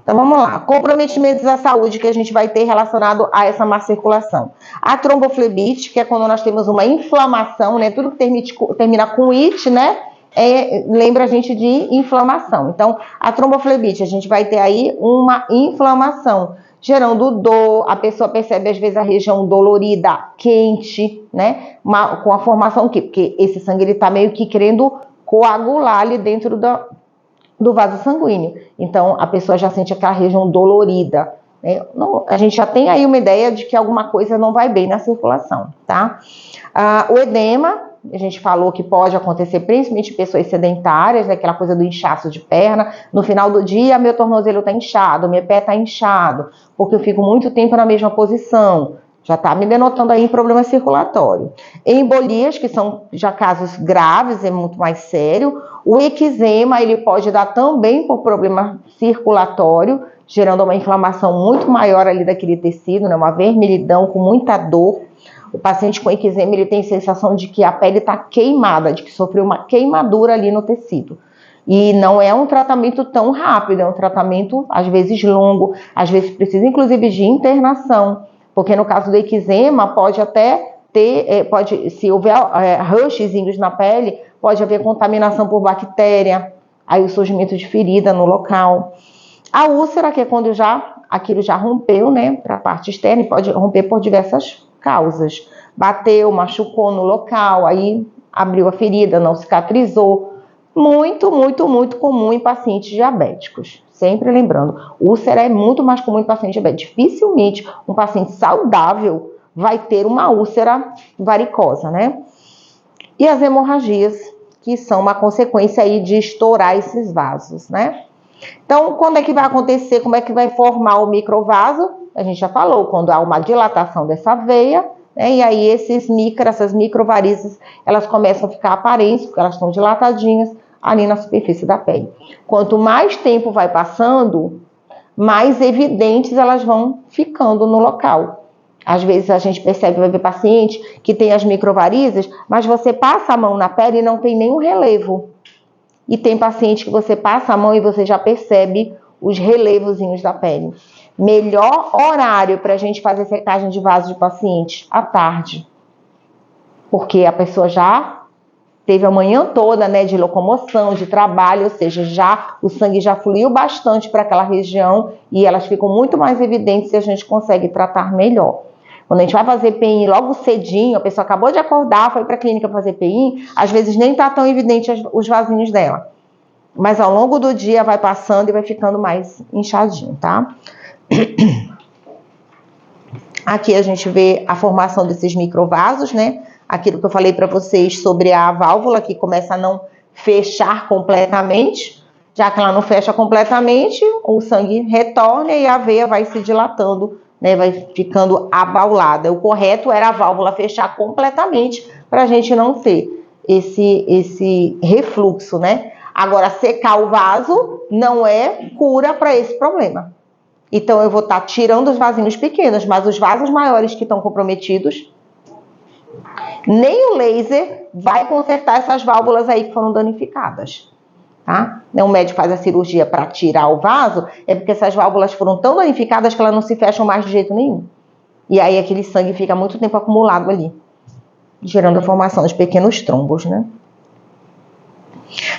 Então vamos lá. Comprometimentos à saúde que a gente vai ter relacionado a essa má circulação. A tromboflebite, que é quando nós temos uma inflamação, né? Tudo que termina com it, né? Lembra a gente de inflamação. Então, a tromboflebite, a gente vai ter aí uma inflamação, gerando dor, a pessoa percebe às vezes a região dolorida, quente, né? Com a formação que, porque esse sangue ele tá meio que querendo coagular ali dentro do vaso sanguíneo. Então, a pessoa já sente aquela região dolorida, né? Não, a gente já tem aí uma ideia de que alguma coisa não vai bem na circulação, tá? O edema, a gente falou que pode acontecer principalmente em pessoas sedentárias, né? Aquela coisa do inchaço de perna. No final do dia, meu tornozelo está inchado, meu pé está inchado, porque eu fico muito tempo na mesma posição. Já está me denotando aí problema circulatório. Embolias, que são já casos graves, é muito mais sério. O eczema, ele pode dar também por problema circulatório, gerando uma inflamação muito maior ali daquele tecido, né? Uma vermelhidão com muita dor. O paciente com eczema, ele tem sensação de que a pele está queimada, de que sofreu uma queimadura ali no tecido. E não é um tratamento tão rápido, é um tratamento às vezes longo, às vezes precisa inclusive de internação. Porque no caso do eczema, pode até ter, se houver rushzinhos na pele, pode haver contaminação por bactéria, aí o surgimento de ferida no local. A úlcera, que é quando aquilo já rompeu, né, para a parte externa, e pode romper por diversas causas. bateu, machucou no local, aí abriu a ferida, não cicatrizou. Muito, muito, muito comum em pacientes diabéticos. Sempre lembrando, úlcera é muito mais comum em paciente diabético. Dificilmente um paciente saudável vai ter uma úlcera varicosa, né? E as hemorragias, que são uma consequência aí de estourar esses vasos, né? Então, quando é que vai acontecer? Como é que vai formar o microvaso? A gente já falou, quando há uma dilatação dessa veia, né? E aí essas microvarizes, elas começam a ficar aparentes, porque elas estão dilatadinhas ali na superfície da pele. Quanto mais tempo vai passando, mais evidentes elas vão ficando no local. Às vezes a gente percebe, vai ver paciente que tem as microvarizes, mas você passa a mão na pele e não tem nenhum relevo. E tem paciente que você passa a mão e você já percebe os relevozinhos da pele. Melhor horário para a gente fazer secagem de vaso de paciente, à tarde. Porque a pessoa já teve a manhã toda, né, de locomoção, de trabalho, ou seja, o sangue já fluiu bastante para aquela região e elas ficam muito mais evidentes e a gente consegue tratar melhor. Quando a gente vai fazer PI logo cedinho, a pessoa acabou de acordar, foi para a clínica fazer PI, às vezes nem está tão evidente os vasinhos dela. Mas ao longo do dia vai passando e vai ficando mais inchadinho, tá? Aqui a gente vê a formação desses microvasos, né? Aquilo que eu falei para vocês sobre a válvula, que começa a não fechar completamente. Já que ela não fecha completamente, o sangue retorna e a veia vai se dilatando, né? Vai ficando abaulada. O correto era a válvula fechar completamente para a gente não ter esse refluxo, né? Agora, secar o vaso não é cura para esse problema. Então, eu vou estar tirando os vasinhos pequenos, mas os vasos maiores que estão comprometidos, nem o laser vai consertar essas válvulas aí que foram danificadas, tá? O médico faz a cirurgia para tirar o vaso, é porque essas válvulas foram tão danificadas que elas não se fecham mais de jeito nenhum. E aí aquele sangue fica muito tempo acumulado ali, gerando a formação de pequenos trombos, né?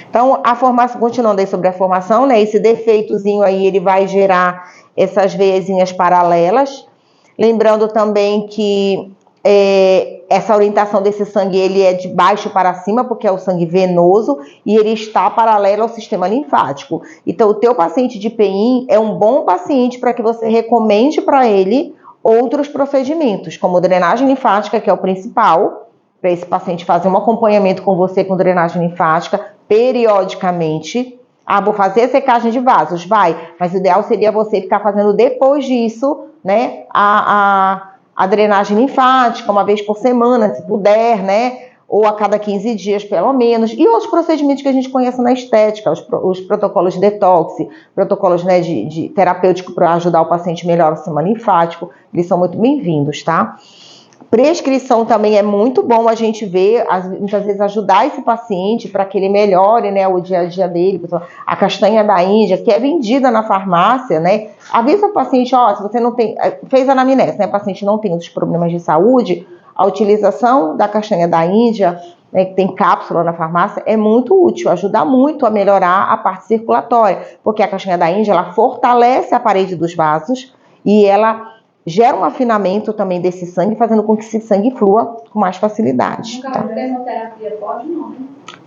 Então, a formação, continuando aí sobre a formação, né? Esse defeitozinho aí, ele vai gerar essas veiazinhas paralelas. Lembrando também que essa orientação desse sangue, ele é de baixo para cima, porque é o sangue venoso, e ele está paralelo ao sistema linfático. Então, o teu paciente de PI é um bom paciente para que você recomende para ele outros procedimentos, como drenagem linfática, que é o principal, para esse paciente fazer um acompanhamento com você com drenagem linfática, periodicamente. Vou fazer secagem de vasos, vai, mas o ideal seria você ficar fazendo depois disso, né, a drenagem linfática, uma vez por semana, se puder, né, ou a cada 15 dias pelo menos, e outros procedimentos que a gente conhece na estética, os protocolos de detox, protocolos, né, de terapêutico para ajudar o paciente a melhorar o sistema linfático, eles são muito bem-vindos, tá? Prescrição também é muito bom a gente ver, muitas vezes ajudar esse paciente para que ele melhore, né, o dia a dia dele. A castanha da Índia, que é vendida na farmácia, né, avisa o paciente, ó, se você não tem, fez anamnese, né, o paciente não tem outros problemas de saúde, a utilização da castanha da Índia, né, que tem cápsula na farmácia, é muito útil, ajuda muito a melhorar a parte circulatória, porque a castanha da Índia, ela fortalece a parede dos vasos e ela gera um afinamento também desse sangue, fazendo com que esse sangue flua com mais facilidade. No caso de termoterapia, pode não, né?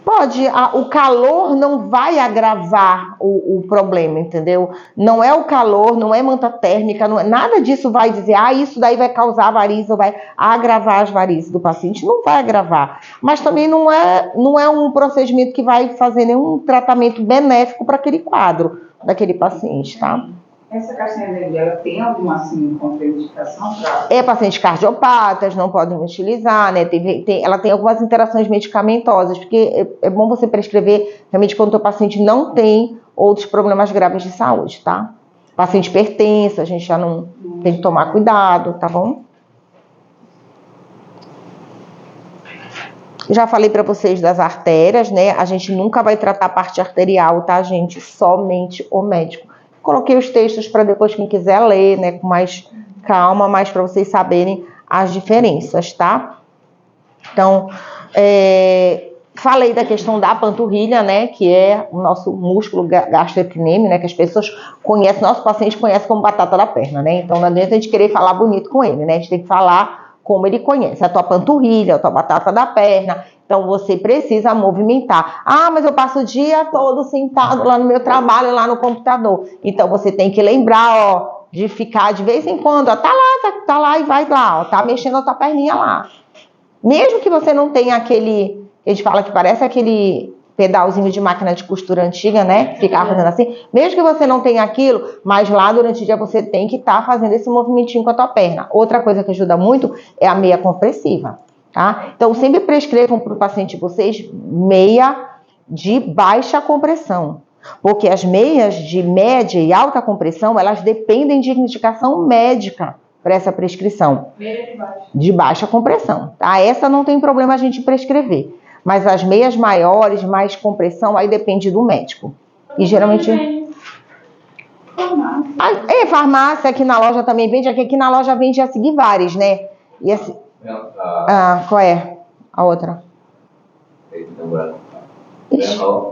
Pode, o calor não vai agravar o problema, entendeu? Não é o calor, não é manta térmica, não é, nada disso vai dizer, isso daí vai causar varizes ou vai agravar as varizes do paciente. Não vai agravar, mas também não é um procedimento que vai fazer nenhum tratamento benéfico para aquele quadro daquele paciente, tá? Essa castanha da ela tem alguma assim, contraindicação? Pacientes cardiopatas não podem utilizar, né? Ela tem algumas interações medicamentosas, porque é bom você prescrever realmente quando o teu paciente não tem outros problemas graves de saúde, tá? Paciente hipertenso, a gente já não tem que tomar cuidado, tá bom? Já falei para vocês das artérias, né? A gente nunca vai tratar a parte arterial, tá, gente? Somente o médico. Coloquei os textos para depois quem quiser ler, né, com mais calma, mas para vocês saberem as diferenças, tá? Então, falei da questão da panturrilha, né, que é o nosso músculo gastrocnêmio, né, que as pessoas conhecem, nosso paciente conhece como batata da perna, né? Então, não adianta a gente querer falar bonito com ele, né? A gente tem que falar como ele conhece a tua panturrilha, a tua batata da perna. Então, você precisa movimentar. Ah, mas eu passo o dia todo sentado lá no meu trabalho, lá no computador. Então, você tem que lembrar, ó, de ficar de vez em quando, ó, tá lá e vai lá, ó, tá mexendo a tua perninha lá. Mesmo que você não tenha aquele, a gente fala que parece aquele pedalzinho de máquina de costura antiga, né? Que ficava fazendo assim. Mesmo que você não tenha aquilo, mas lá durante o dia você tem que estar fazendo esse movimentinho com a tua perna. Outra coisa que ajuda muito é a meia compressiva, tá? Então, sempre prescrevam para o paciente de vocês meia de baixa compressão. Porque as meias de média e alta compressão, elas dependem de indicação médica para essa prescrição. Meia de baixo. De baixa compressão, tá? Essa não tem problema a gente prescrever. Mas as meias maiores, mais compressão, aí depende do médico. E geralmente... farmácia, aqui na loja também vende. Aqui na loja vende a Sigvaris, né? E assim... qual é a outra?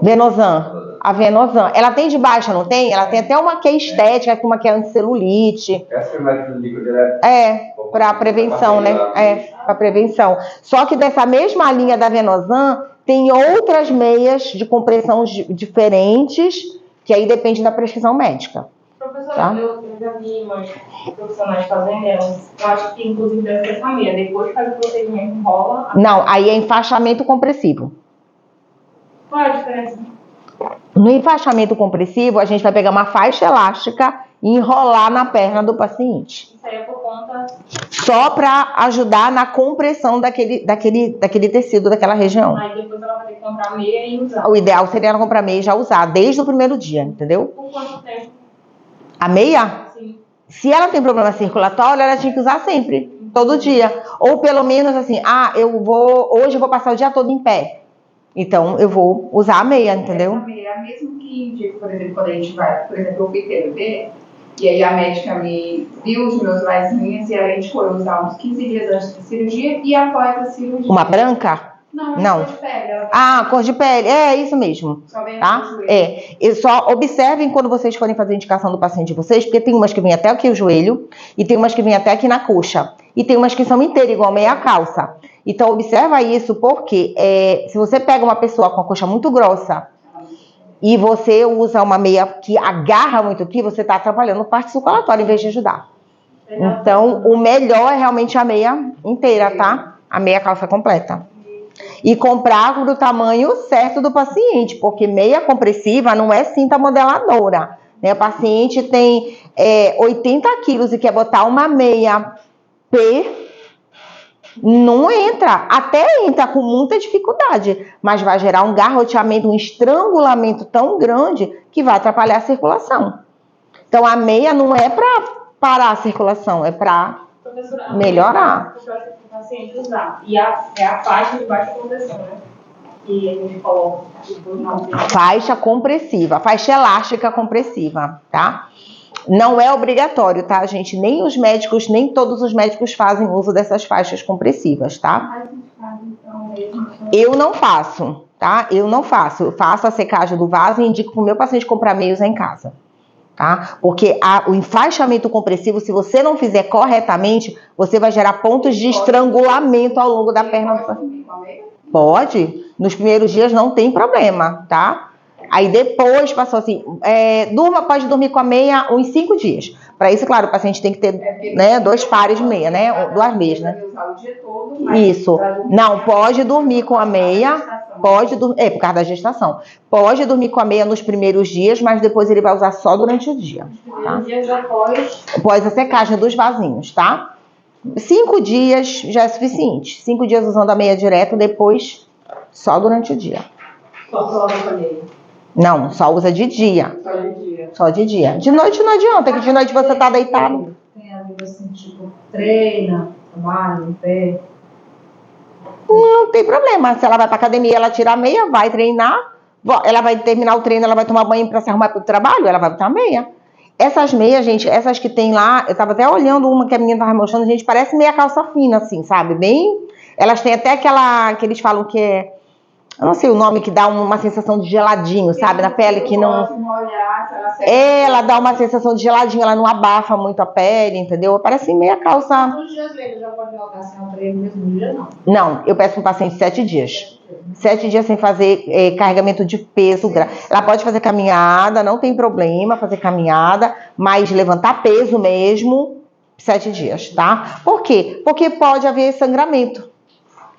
Venosan. A Venosan. Ela tem de baixa, não tem? Ela tem até uma que é estética, uma que é anticelulite. Essa é mais líquido direto. Para prevenção, né? Para prevenção. Só que dessa mesma linha da Venosan, tem outras meias de compressão diferentes, que aí depende da prescrição médica. Professora, Tá? eu já vi umas profissionais fazendo, eu acho que inclusive deve ser essa meia. Depois faz o procedimento, enrola. Não, aí é enfaixamento compressivo. Qual é a diferença? No enfaixamento compressivo, a gente vai pegar uma faixa elástica e enrolar na perna do paciente. Isso aí é por conta... Só para ajudar na compressão daquele tecido, daquela região. Aí depois ela vai ter que comprar meia e usar. O ideal seria ela comprar meia e já usar, desde o primeiro dia, entendeu? Por quanto tempo? A meia, Sim. se ela tem problema circulatório, ela tinha que usar sempre, todo dia. Ou pelo menos assim, hoje eu vou passar o dia todo em pé. Então, eu vou usar a meia, entendeu? Essa meia, mesmo que indique, por exemplo, quando a gente vai, por exemplo, eu fui ter bebê, e aí a médica me viu os meus vasinhos e ela indicou eu usar uns 15 dias antes da cirurgia e após a cirurgia. Uma branca? Não. Cor de pele. Cor de pele, é isso mesmo. Só vem Tá? E só observem quando vocês forem fazer a indicação do paciente de vocês, porque tem umas que vêm até aqui o joelho, e tem umas que vêm até aqui na coxa, e tem umas que são inteiras, igual meia calça. Então, observa isso, porque se você pega uma pessoa com a coxa muito grossa e você usa uma meia que agarra muito aqui, você está atrapalhando a parte circulatória em vez de ajudar. Então, o melhor é realmente a meia inteira, tá? A meia calça completa. E comprar do tamanho certo do paciente, porque meia compressiva não é cinta modeladora. Né? O paciente tem 80 quilos e quer botar uma meia P, não entra, até entra com muita dificuldade, mas vai gerar um garroteamento, um estrangulamento tão grande que vai atrapalhar a circulação. Então a meia não é para parar a circulação, é para melhorar. O paciente usar. E é a faixa de baixa compressão, né? Que a gente falou. Faixa compressiva, faixa elástica compressiva, tá? Não é obrigatório, tá, gente? Nem os médicos, nem todos os médicos fazem uso dessas faixas compressivas, tá? Eu não faço, tá? Eu não faço. Eu faço a secagem do vaso e indico pro meu paciente comprar meios em casa, tá? Porque o enfaixamento compressivo, se você não fizer corretamente, você vai gerar pontos de estrangulamento ao longo da perna do paciente. Pode. Nos primeiros dias não tem problema, tá? Aí depois passou assim, pode dormir com a meia uns 5 dias. Para isso, claro, o paciente tem que ter 2 pares de meia, né? 2 meias, né? Isso. Não, pode dormir com a meia, pode dormir, por causa da gestação. Pode dormir com a meia nos primeiros dias, mas depois ele vai usar só durante o dia. Tá? Dias após. Após a secagem dos vasinhos, tá? 5 dias já é suficiente. 5 dias usando a meia direto, depois só durante o dia. Só prova com a meia. Não, só usa de dia. Só de dia. De noite não adianta, que de noite você tá deitado. Tem a ver assim, tipo, treina, trabalha, em pé. Não tem problema. Se ela vai pra academia, ela tira a meia, vai treinar. Ela vai terminar o treino, ela vai tomar banho pra se arrumar pro trabalho, ela vai botar a meia. Essas meias, gente, essas que tem lá, eu tava até olhando uma que a menina tava mostrando, gente, parece meia calça fina, assim, sabe? Bem. Elas têm até aquela que eles falam que é eu não sei o nome, que dá uma sensação de geladinho, sabe? Na pele que não... Ela dá uma sensação de geladinho, ela não abafa muito a pele, entendeu? Parece meia calça... Quantos dias ele já pode colocar assim um treino no mesmo dia, não? Não, eu peço para o paciente 7 dias. 7 dias sem fazer carregamento de peso. Ela pode fazer caminhada, não tem problema fazer caminhada, mas levantar peso mesmo, 7 dias, tá? Por quê? Porque pode haver sangramento.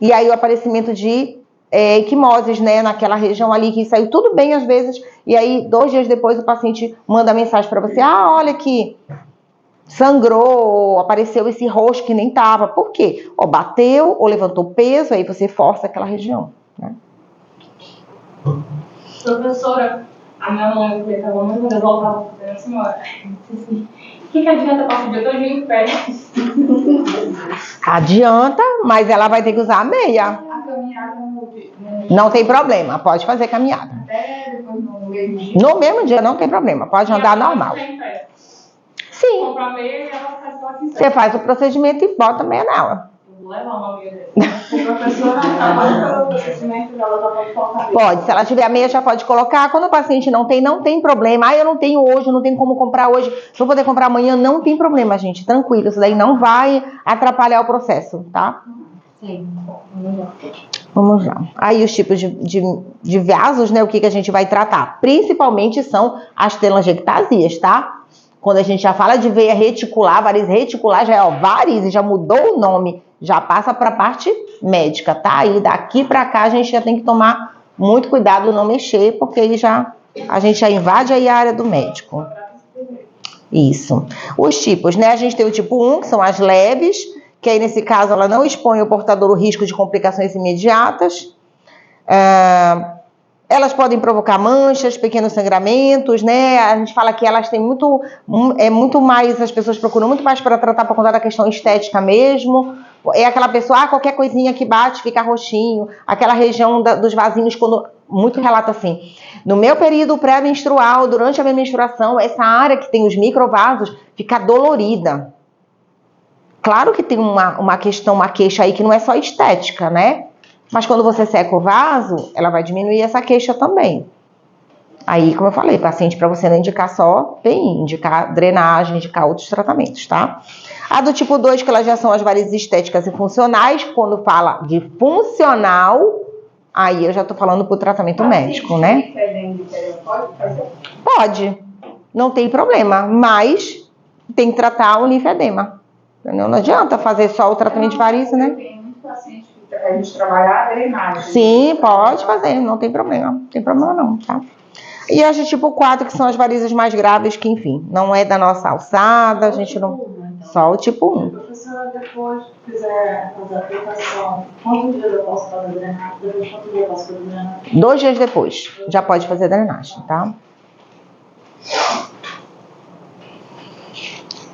E aí o aparecimento de equimoses, né, naquela região ali, que saiu tudo bem às vezes, e aí 2 dias depois o paciente manda mensagem para você, olha aqui, sangrou, apareceu esse roxo que nem tava. Por quê? Ou bateu, ou levantou peso, aí você força aquela região, né? Professora, a minha mãe, eu falei, quando eu voltava para a senhora, o que adianta passar o dia todo em pé? Adianta, mas ela vai ter que usar a meia. A caminhada Não tem problema, pode fazer caminhada. até depois no mesmo dia. No mesmo dia não tem problema, pode andar normal. Sim, Comprar meia e ela faz só aqui. você faz o procedimento e bota a meia nela. Vou levar uma meia dele. A professora acabou de fazer o procedimento dela, já pode colocar. Pode, se ela tiver a meia já pode colocar. Quando o paciente não tem problema. Eu não tenho hoje, não tenho como comprar hoje, vou poder comprar amanhã, não tem problema, gente, tranquilo. Isso daí não vai atrapalhar o processo, tá? Sim. Vamos lá. Aí os tipos de vasos, né, o que a gente vai tratar? Principalmente são as telangiectasias, tá? Quando a gente já fala de veia reticular, variz reticular, já é variz, já mudou o nome, já passa para a parte médica, tá? E daqui para cá a gente já tem que tomar muito cuidado, não mexer, porque aí a gente já invade aí a área do médico. Isso. Os tipos, né? A gente tem o tipo 1, que são as leves, que aí nesse caso ela não expõe o portador ao risco de complicações imediatas. Elas podem provocar manchas, pequenos sangramentos, né? A gente fala que elas têm muito mais, as pessoas procuram muito mais para tratar por conta da questão estética mesmo. É aquela pessoa, qualquer coisinha que bate fica roxinho, aquela região dos vasinhos, quando muito relato assim. No meu período pré-menstrual, durante a minha menstruação, essa área que tem os microvasos fica dolorida. Claro que tem uma queixa aí que não é só estética, né? Mas quando você seca o vaso, ela vai diminuir essa queixa também. Aí, como eu falei, paciente para você não indicar só PI, indicar drenagem, indicar outros tratamentos, tá? A do tipo 2, que elas já são as varizes estéticas e funcionais. Quando fala de funcional, aí eu já tô falando pro tratamento médico, né? Pode fazer? Pode, não tem problema, mas tem que tratar o linfedema. Não adianta fazer só o tratamento de varizes, né? Tem muito paciente que a gente trabalhar a drenagem. Sim, pode fazer, não tem problema. Não tem problema não, tá? E as de tipo 4, que são as varizes mais graves, que enfim, não é da nossa alçada, a gente não... Só o tipo 1. Professora, depois que quiser fazer a aplicação, quantos dias eu posso fazer drenagem? Depois quantos dias eu posso fazer drenagem? 2 dias depois, já pode fazer drenagem, tá?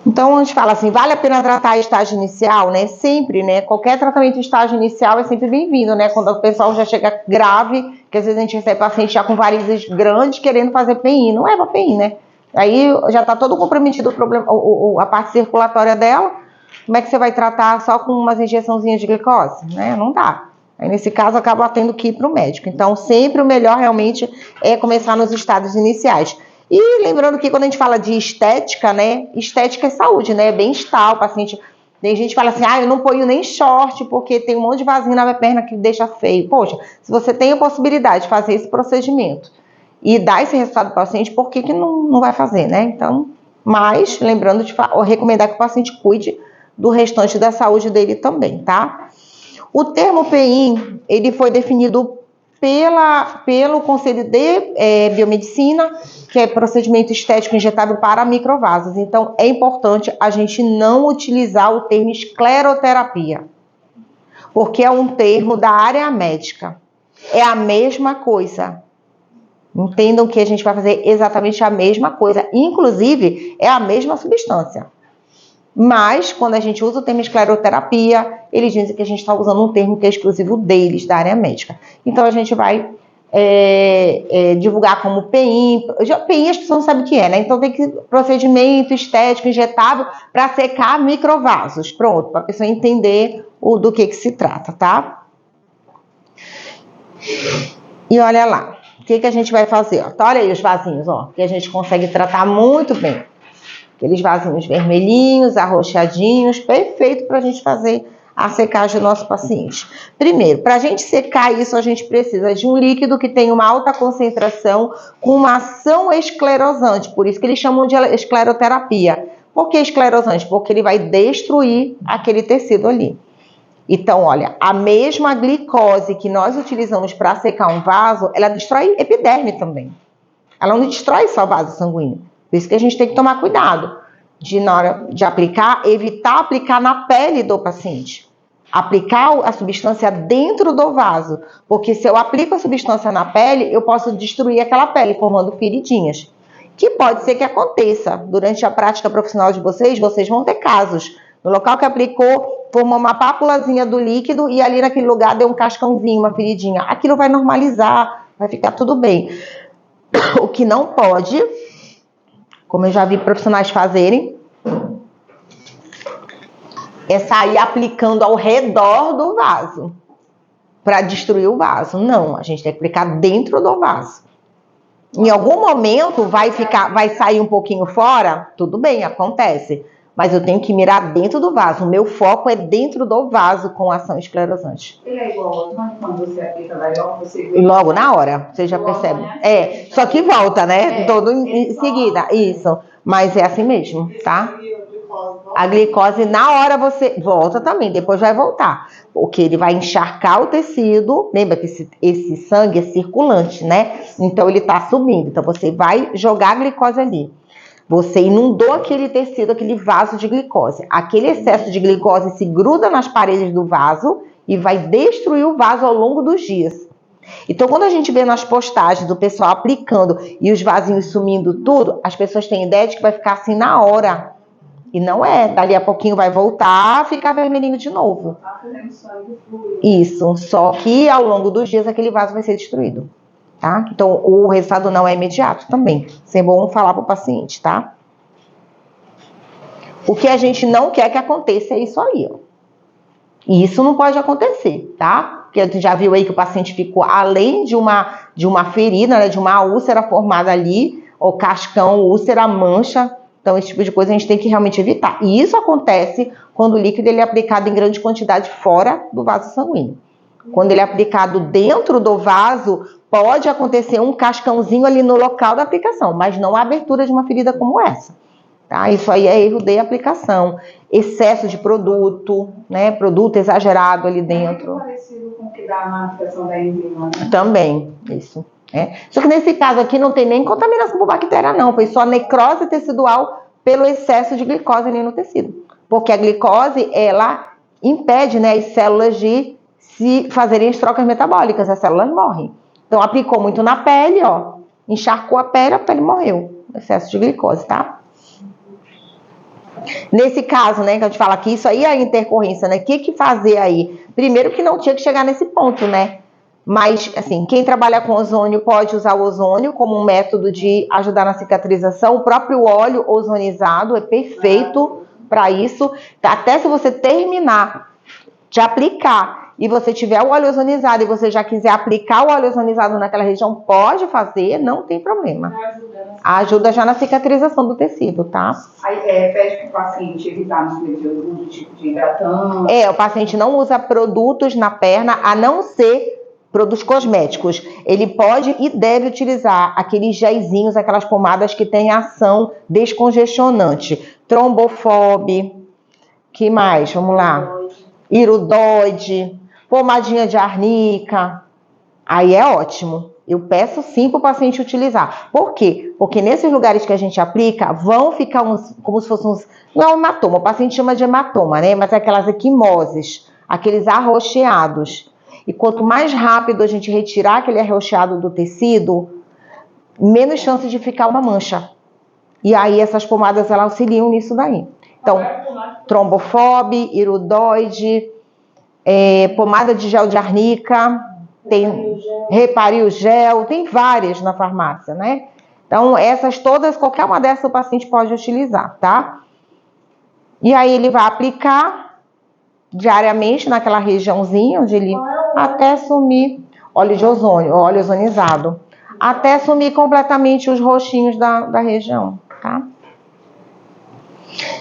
Então, a gente fala assim, vale a pena tratar estágio inicial, né? Sempre, né? Qualquer tratamento em estágio inicial é sempre bem-vindo, né? Quando o pessoal já chega grave, que às vezes a gente recebe paciente já com varizes grandes querendo fazer PI. Não é pra PI, né? Aí já tá todo comprometido o problema, a parte circulatória dela. Como é que você vai tratar só com umas injeçãozinhas de glicose? Né? Não dá. Aí, nesse caso, acaba tendo que ir para o médico. Então, sempre o melhor realmente é começar nos estádios iniciais. E lembrando que quando a gente fala de estética, né? Estética é saúde, né? Bem-estar, o paciente... Tem gente que fala assim, eu não ponho nem short porque tem um monte de vasinho na minha perna que deixa feio. Poxa, se você tem a possibilidade de fazer esse procedimento e dar esse resultado para o paciente, por que não vai fazer, né? Então, mas lembrando de recomendar que o paciente cuide do restante da saúde dele também, tá? O termo PI, ele foi definido pelo Conselho de Biomedicina, que é procedimento estético injetável para microvasos. Então, é importante a gente não utilizar o termo escleroterapia, porque é um termo da área médica. É a mesma coisa. Entendam que a gente vai fazer exatamente a mesma coisa. Inclusive, é a mesma substância. Mas, quando a gente usa o termo escleroterapia, eles dizem que a gente está usando um termo que é exclusivo deles, da área médica. Então, a gente vai divulgar como PI. PI as pessoas não sabem o que é, né? Então, tem que procedimento estético injetável para secar microvasos. Pronto, para a pessoa entender do que se trata, tá? E olha lá, o que a gente vai fazer? Ó? Então, olha aí os vasinhos, ó, que a gente consegue tratar muito bem. Aqueles vasinhos vermelhinhos, arroxeadinhos, perfeito para a gente fazer a secagem do nosso paciente. Primeiro, para a gente secar isso, a gente precisa de um líquido que tenha uma alta concentração com uma ação esclerosante, por isso que eles chamam de escleroterapia. Por que esclerosante? Porque ele vai destruir aquele tecido ali. Então, olha, a mesma glicose que nós utilizamos para secar um vaso, ela destrói epiderme também. Ela não destrói só vaso sanguíneo. Por isso que a gente tem que tomar cuidado de, na hora de aplicar, evitar aplicar na pele do paciente. Aplicar a substância dentro do vaso. Porque se eu aplico a substância na pele, eu posso destruir aquela pele, formando feridinhas. Que pode ser que aconteça. Durante a prática profissional de vocês vão ter casos. No local que aplicou, formou uma pápulazinha do líquido e ali naquele lugar deu um cascãozinho, uma feridinha. Aquilo vai normalizar, vai ficar tudo bem. O que não pode, como eu já vi profissionais fazerem, é sair aplicando ao redor do vaso para destruir o vaso. Não, a gente tem que aplicar dentro do vaso. Em algum momento vai sair um pouquinho fora, tudo bem, acontece. Mas eu tenho que mirar dentro do vaso. O meu foco é dentro do vaso com ação esclerosante. Ele é igual quando você aplica melhor, você vê. Logo na hora, você já percebe. É, só que volta, né? Todo em seguida. Isso. Mas é assim mesmo, tá? A glicose, na hora você volta também, depois vai voltar. Porque ele vai encharcar o tecido. Lembra que esse sangue é circulante, né? Então ele tá subindo. Então você vai jogar a glicose ali. Você inundou aquele tecido, aquele vaso de glicose. Aquele excesso de glicose se gruda nas paredes do vaso e vai destruir o vaso ao longo dos dias. Então, quando a gente vê nas postagens do pessoal aplicando e os vasinhos sumindo tudo, as pessoas têm ideia de que vai ficar assim na hora. E não é. Dali a pouquinho vai voltar a ficar vermelhinho de novo. Isso. Só que ao longo dos dias aquele vaso vai ser destruído. Tá? Então, o resultado não é imediato também. Isso é bom falar para o paciente, tá? O que a gente não quer que aconteça é isso aí, ó. E isso não pode acontecer, tá? Porque a gente já viu aí que o paciente ficou, além de uma ferida, né, de uma úlcera formada ali, ou cascão, úlcera, mancha. Então, esse tipo de coisa a gente tem que realmente evitar. E isso acontece quando o líquido ele é aplicado em grande quantidade fora do vaso sanguíneo. Quando ele é aplicado dentro do vaso, pode acontecer um cascãozinho ali no local da aplicação, mas não a abertura de uma ferida como essa. Tá? Isso aí é erro de aplicação. Excesso de produto, né? Produto exagerado ali dentro. É parecido com o que dá na aplicação da enzima, né? Também, isso. Só que nesse caso aqui não tem nem contaminação por bactéria, não. Foi só necrose tecidual pelo excesso de glicose ali no tecido. Porque a glicose, ela impede, né, as células de se fazerem as trocas metabólicas, as células morrem. Então, aplicou muito na pele, ó, encharcou a pele morreu. Excesso de glicose, tá? Nesse caso, né, que a gente fala que isso aí é a intercorrência, né? O que fazer aí? Primeiro que não tinha que chegar nesse ponto, né? Mas, assim, quem trabalha com ozônio pode usar o ozônio como um método de ajudar na cicatrização. O próprio óleo ozonizado é perfeito para isso. Até se você terminar de aplicar e você tiver o óleo ozonizado e você já quiser aplicar o óleo ozonizado naquela região, pode fazer, não tem problema. Ajuda já na cicatrização do tecido, tá? Aí pede para o paciente evitar não ter algum tipo de hidratante. O paciente não usa produtos na perna, a não ser produtos cosméticos. Ele pode e deve utilizar aqueles gelzinhos, aquelas pomadas que têm ação descongestionante. Trombofob, que mais? Vamos lá. Iridoide, pomadinha de arnica. Aí é ótimo. Eu peço sim para o paciente utilizar. Por quê? Porque nesses lugares que a gente aplica, vão ficar como se fossem uns... Não é um hematoma, o paciente chama de hematoma, né? Mas é aquelas equimoses, aqueles arroxeados. E quanto mais rápido a gente retirar aquele arroxeado do tecido, menos chance de ficar uma mancha. E aí essas pomadas, elas auxiliam nisso daí. Então, trombofob, iridoide, pomada de gel de arnica, tem Reparil gel, tem várias na farmácia, né? Então, essas todas, qualquer uma dessas o paciente pode utilizar, tá? E aí ele vai aplicar diariamente naquela regiãozinha onde ele até sumir. óleo de ozônio, óleo ozonizado, até sumir completamente os roxinhos da região, tá?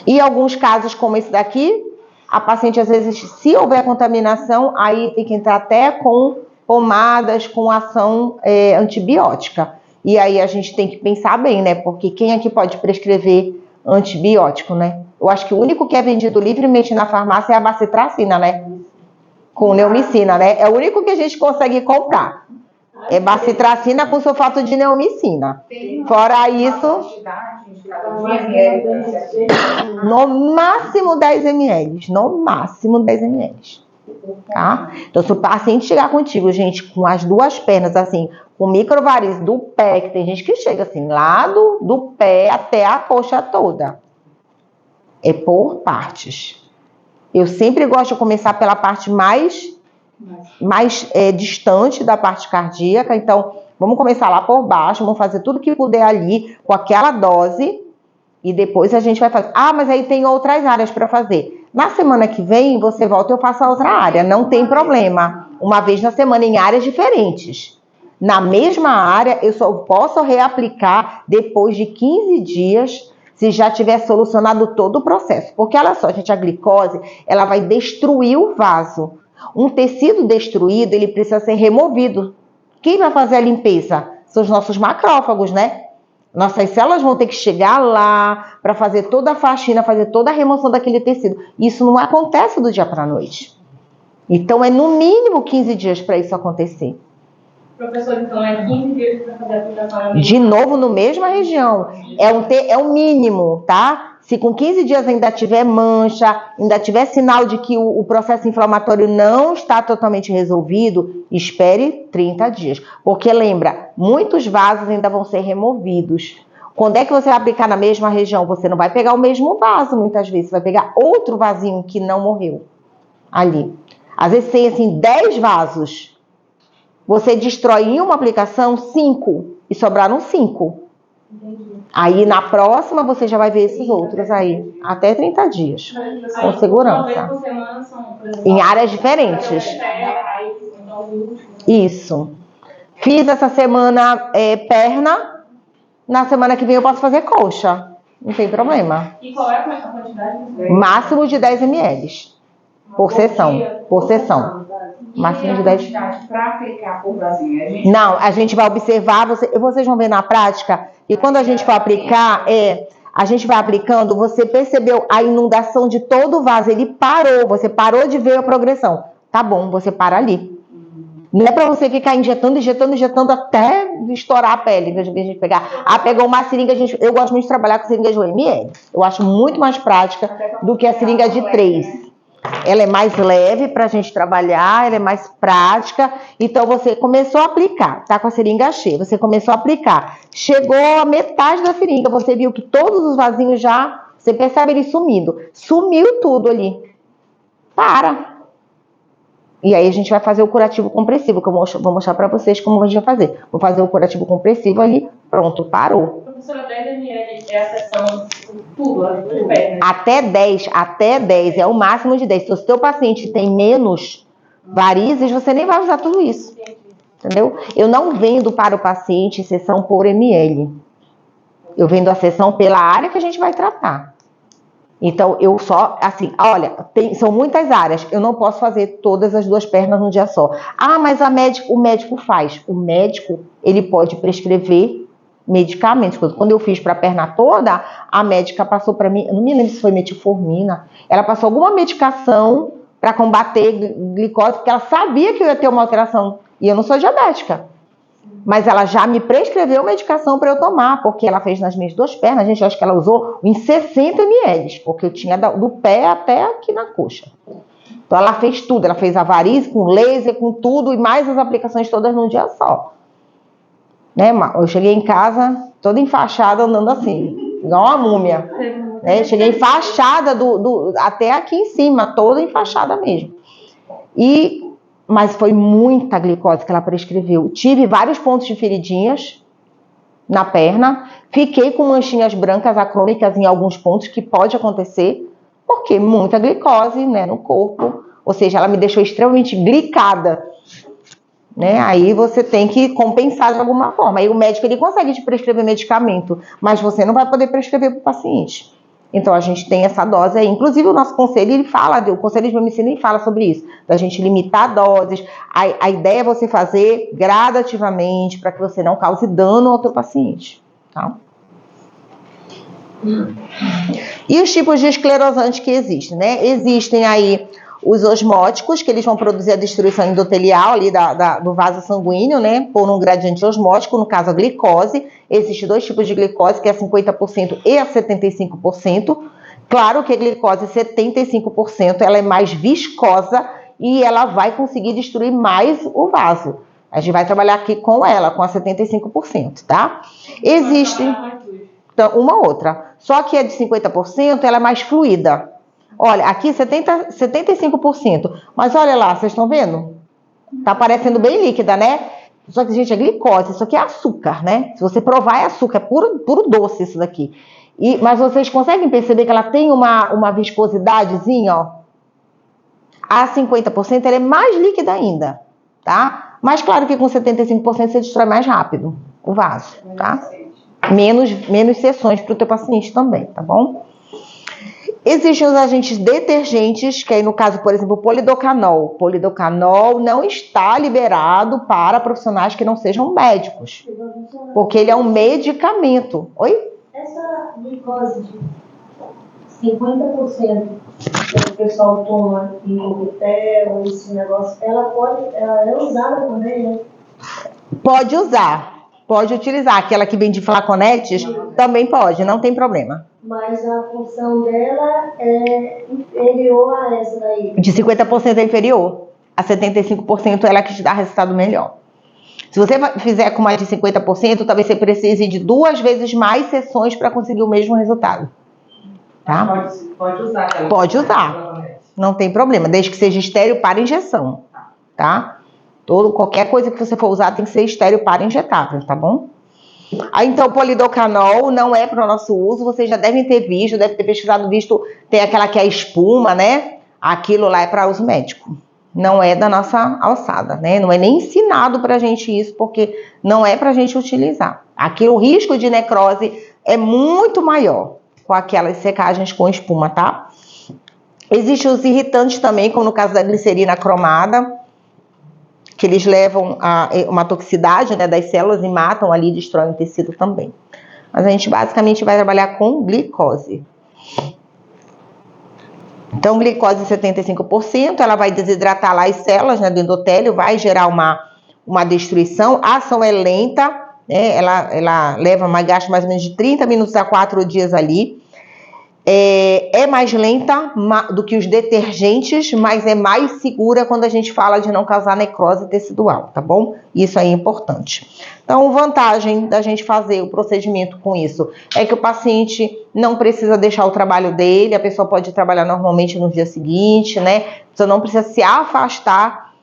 E alguns casos como esse daqui, a paciente às vezes, se houver contaminação, aí tem que entrar até com pomadas com ação antibiótica. E aí a gente tem que pensar bem, né? Porque quem aqui pode prescrever antibiótico, né? Eu acho que o único que é vendido livremente na farmácia é a bacitracina, né? Com neomicina, né? É o único que a gente consegue comprar. É bacitracina com sulfato de neomicina. Fora isso, no máximo 10 ml. No máximo 10 ml. Tá? Então, se o paciente chegar contigo, gente, com as duas pernas, assim, com microvarizes do pé, que tem gente que chega assim, lá do pé até a coxa toda. É por partes. Eu sempre gosto de começar pela parte mais distante da parte cardíaca. Então, vamos começar lá por baixo, vamos fazer tudo que puder ali, com aquela dose, e depois a gente vai fazer. Ah, mas aí tem outras áreas para fazer. Na semana que vem, você volta e eu faço a outra área. Não tem problema. Uma vez na semana, em áreas diferentes. Na mesma área, eu só posso reaplicar depois de 15 dias, se já tiver solucionado todo o processo. Porque, olha só, gente, a glicose, ela vai destruir o vaso. Um tecido destruído, ele precisa ser removido. Quem vai fazer a limpeza? São os nossos macrófagos, né? Nossas células vão ter que chegar lá para fazer toda a faxina, fazer toda a remoção daquele tecido. Isso não acontece do dia para a noite. Então, é no mínimo 15 dias para isso acontecer. Professor, então é 15 dias para fazer a aplicação? De novo, na mesma região. É o mínimo, tá? Se com 15 dias ainda tiver mancha, ainda tiver sinal de que o processo inflamatório não está totalmente resolvido, espere 30 dias. Porque lembra, muitos vasos ainda vão ser removidos. Quando é que você vai aplicar na mesma região? Você não vai pegar o mesmo vaso, muitas vezes. Você vai pegar outro vasinho que não morreu ali. Às vezes tem, assim, 10 vasos. Você destrói em uma aplicação 5 e sobraram 5. Aí na próxima você já vai ver esses outros aí, até 30 dias, com segurança. Em áreas diferentes. Isso. Fiz essa semana perna, na semana que vem eu posso fazer coxa, não tem problema. E qual é a quantidade? Máximo de 10 ml por sessão. Por sessão. Máximo de 10. Para aplicar por vasinho? Não, a gente vai observar, vocês vão ver na prática, e quando a gente for aplicar, a gente vai aplicando, você percebeu a inundação de todo o vaso, ele parou, você parou de ver a progressão. Tá bom, você para ali. Não é para você ficar injetando até estourar a pele, que a gente pegar. Pegou uma seringa, eu gosto muito de trabalhar com seringa de 1 ml. Eu acho muito mais prática do que a seringa de 3. Ela é mais leve para a gente trabalhar, ela é mais prática. Então, você começou a aplicar, tá com a seringa cheia, você começou a aplicar. Chegou a metade da seringa, você viu que todos os vasinhos já, você percebe ele sumindo. Sumiu tudo ali. Para. E aí a gente vai fazer o curativo compressivo, que eu vou mostrar para vocês como a gente vai fazer. Vou fazer o curativo compressivo ali, pronto, parou. Professora, 10 ml é a sessão tudo, né? Até 10, é o máximo de 10. Se o seu paciente tem menos varizes, você nem vai usar tudo isso. Entendeu? Eu não vendo para o paciente sessão por ml. Eu vendo a sessão pela área que a gente vai tratar. Então, eu só, assim, olha, são muitas áreas, eu não posso fazer todas as duas pernas num dia só. Mas o médico faz. O médico, ele pode prescrever medicamentos. Quando eu fiz para a perna toda, a médica passou para mim, eu não me lembro se foi metformina, ela passou alguma medicação para combater glicose, porque ela sabia que eu ia ter uma alteração. E eu não sou diabética. Mas ela já me prescreveu medicação para eu tomar, porque ela fez nas minhas duas pernas, gente, eu acho que ela usou em 60 ml, porque eu tinha do pé até aqui na coxa. Então ela fez tudo, ela fez a varize com laser, com tudo, e mais as aplicações todas num dia só. Né? Eu cheguei em casa toda enfaixada, andando assim, igual uma múmia. Né? Cheguei enfaixada até aqui em cima, toda enfaixada mesmo. Mas foi muita glicose que ela prescreveu. Tive vários pontos de feridinhas na perna. Fiquei com manchinhas brancas acrônicas em alguns pontos, que pode acontecer, porque muita glicose, né, no corpo. Ou seja, ela me deixou extremamente glicada. né? Aí você tem que compensar de alguma forma. Aí o médico ele consegue te prescrever medicamento, mas você não vai poder prescrever para o paciente. Então a gente tem essa dose aí. Inclusive o nosso conselho, ele fala, o conselho de biomedicina ele fala sobre isso, da gente limitar doses. A ideia é você fazer gradativamente para que você não cause dano ao teu paciente, tá? E os tipos de esclerosantes que existem, né? Existem aí os osmóticos, que eles vão produzir a destruição endotelial ali do vaso sanguíneo, né? Por um gradiente osmótico, no caso a glicose. Existem dois tipos de glicose, que é a 50% e a 75%. Claro que a glicose 75%, ela é mais viscosa e ela vai conseguir destruir mais o vaso. A gente vai trabalhar aqui com ela, com a 75%, tá? Existe então, uma outra. Só que a de 50%, ela é mais fluida. Olha, aqui 75%. Mas olha lá, vocês estão vendo? Tá parecendo bem líquida, né? Só que, gente, é glicose. Isso aqui é açúcar, né? Se você provar, é açúcar. É puro doce isso daqui. Mas vocês conseguem perceber que ela tem uma viscosidadezinha, ó? A 50% ela é mais líquida ainda, tá? Mas claro que com 75% você destrói mais rápido o vaso, tá? Menos sessões para o teu paciente também, tá bom? Existem os agentes detergentes, que aí no caso, por exemplo, o polidocanol. Polidocanol não está liberado para profissionais que não sejam médicos, porque ele é um medicamento. Oi? Essa glicose de 50% que o pessoal toma em coquetel, esse negócio, ela é usada também, né? Pode usar, pode utilizar. Aquela que vem de flaconetes, também pode, não tem problema. Mas a função dela é inferior a essa daí. De 50% é inferior. A 75% é ela que te dá resultado melhor. Se você fizer com mais de 50%, talvez você precise de 2 vezes mais sessões para conseguir o mesmo resultado. Tá? Pode usar. Pode usar. Não tem problema, desde que seja estéril para injeção. Tá? Qualquer coisa que você for usar tem que ser estéril para injetável, tá bom? Aí, então, o polidocanol não é para o nosso uso. Vocês já devem ter visto, devem ter pesquisado, visto, tem aquela que é a espuma, né? Aquilo lá é para uso médico. Não é da nossa alçada, né? Não é nem ensinado pra gente isso, porque não é pra gente utilizar. Aqui o risco de necrose é muito maior com aquelas secagens com espuma, tá? Existem os irritantes também, como no caso da glicerina cromada, que eles levam a uma toxicidade, né, das células e matam ali, destroem o tecido também. Mas a gente basicamente vai trabalhar com glicose. Então, glicose 75%, ela vai desidratar lá as células, né, do endotélio, vai gerar uma destruição. A ação é lenta, né, ela gasta mais ou menos de 30 minutos a 4 dias ali. É mais lenta do que os detergentes, mas é mais segura quando a gente fala de não causar necrose tecidual, tá bom? Isso aí é importante. Então, vantagem da gente fazer o procedimento com isso é que o paciente não precisa deixar o trabalho dele, a pessoa pode trabalhar normalmente no dia seguinte, né? Você não precisa se afastar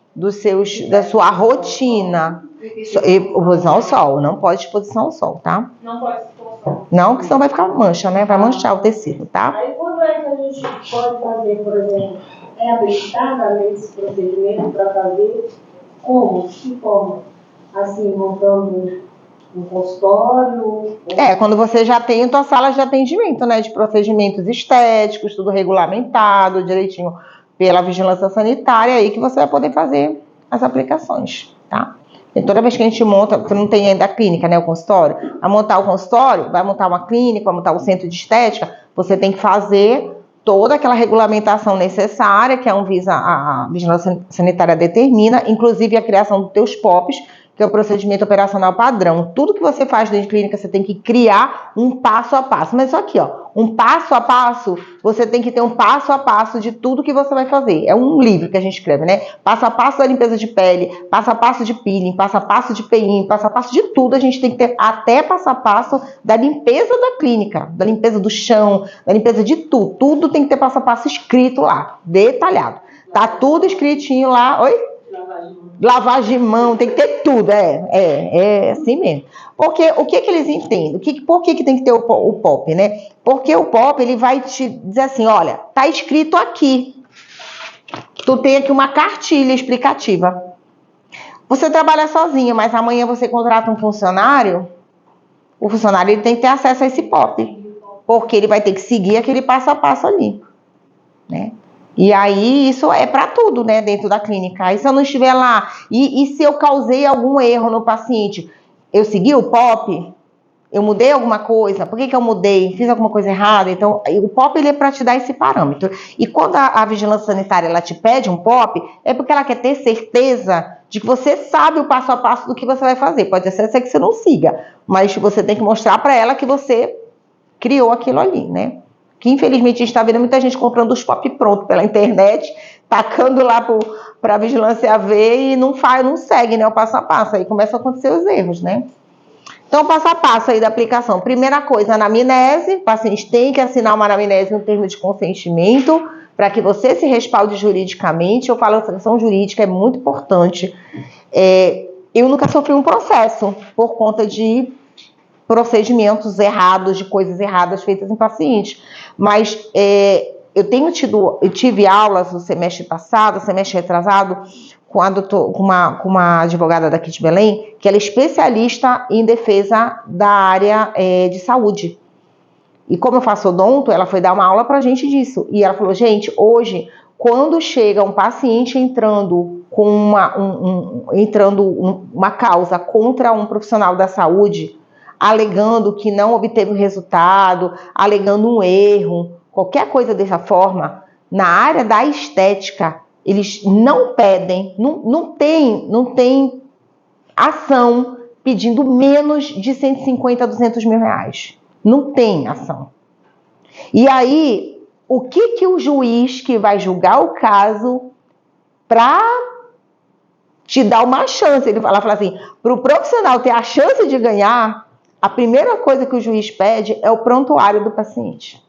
da sua rotina. Exposição ao sol, não pode exposição ao sol, tá? Não pode expor ao sol. Não, que senão vai ficar mancha, né? Vai manchar o tecido, tá? Aí quando é que a gente pode fazer, por exemplo, é habilitada nesse procedimento para fazer como? De que forma? Assim, montando um consultório? Quando você já tem a tua sala de atendimento, né? De procedimentos estéticos, tudo regulamentado, direitinho pela vigilância sanitária, aí que você vai poder fazer as aplicações, tá? E toda vez que a gente monta, você não tem ainda a clínica, né, o consultório, a montar o consultório, vai montar uma clínica, vai montar um centro de estética, você tem que fazer toda aquela regulamentação necessária que a Anvisa, a vigilância sanitária determina, inclusive a criação dos teus POPs, que é o procedimento operacional padrão. Tudo que você faz dentro de clínica, você tem que criar um passo a passo. Mas só aqui, ó, um passo a passo, você tem que ter um passo a passo de tudo que você vai fazer. É um livro que a gente escreve, né? Passo a passo da limpeza de pele, passo a passo de peeling, passo a passo de peeling, passo a passo de tudo. A gente tem que ter até passo a passo da limpeza da clínica, da limpeza do chão, da limpeza de tudo. Tudo tem que ter passo a passo escrito lá, detalhado. Tá tudo escritinho lá. Oi? Lavagem de mão, tem que ter tudo, é assim mesmo. Porque o que eles entendem? Por que tem que ter o POP, né? Porque o POP, ele vai te dizer assim, olha, tá escrito aqui. Tu tem aqui uma cartilha explicativa. Você trabalha sozinha, mas amanhã você contrata um funcionário, o funcionário ele tem que ter acesso a esse POP, porque ele vai ter que seguir aquele passo a passo ali, né? E aí isso é para tudo, né, dentro da clínica. Aí se eu não estiver lá, e se eu causei algum erro no paciente, eu segui o POP? Eu mudei alguma coisa? Por que eu mudei? Fiz alguma coisa errada? Então, o POP ele é para te dar esse parâmetro. E quando a vigilância sanitária ela te pede um POP, é porque ela quer ter certeza de que você sabe o passo a passo do que você vai fazer. Pode ser que você não siga, mas você tem que mostrar para ela que você criou aquilo ali, né? Que infelizmente a gente está vendo muita gente comprando os POP pronto pela internet, tacando lá para a vigilância ver e não segue, né, o passo a passo. Aí começam a acontecer os erros, né? Então, passo a passo aí da aplicação. Primeira coisa, anamnese. O paciente tem que assinar uma anamnese no termo de consentimento para que você se respalde juridicamente. Eu falo que a questão jurídica é muito importante. Eu nunca sofri um processo por conta de procedimentos errados, de coisas erradas feitas em pacientes. Mas eu tive aulas no semestre passado, semestre retrasado, com uma advogada daqui de Belém, que ela é especialista em defesa da área de saúde. E como eu faço odonto, ela foi dar uma aula pra gente disso. E ela falou, gente, hoje, quando chega um paciente entrando com uma causa contra um profissional da saúde, alegando que não obteve o resultado, alegando um erro, qualquer coisa dessa forma, na área da estética, eles não pedem, não tem ação pedindo menos de 150 a 200 mil reais. Não tem ação. E aí, o que o juiz que vai julgar o caso para te dar uma chance? Ele fala assim, para o profissional ter a chance de ganhar, a primeira coisa que o juiz pede é o prontuário do paciente.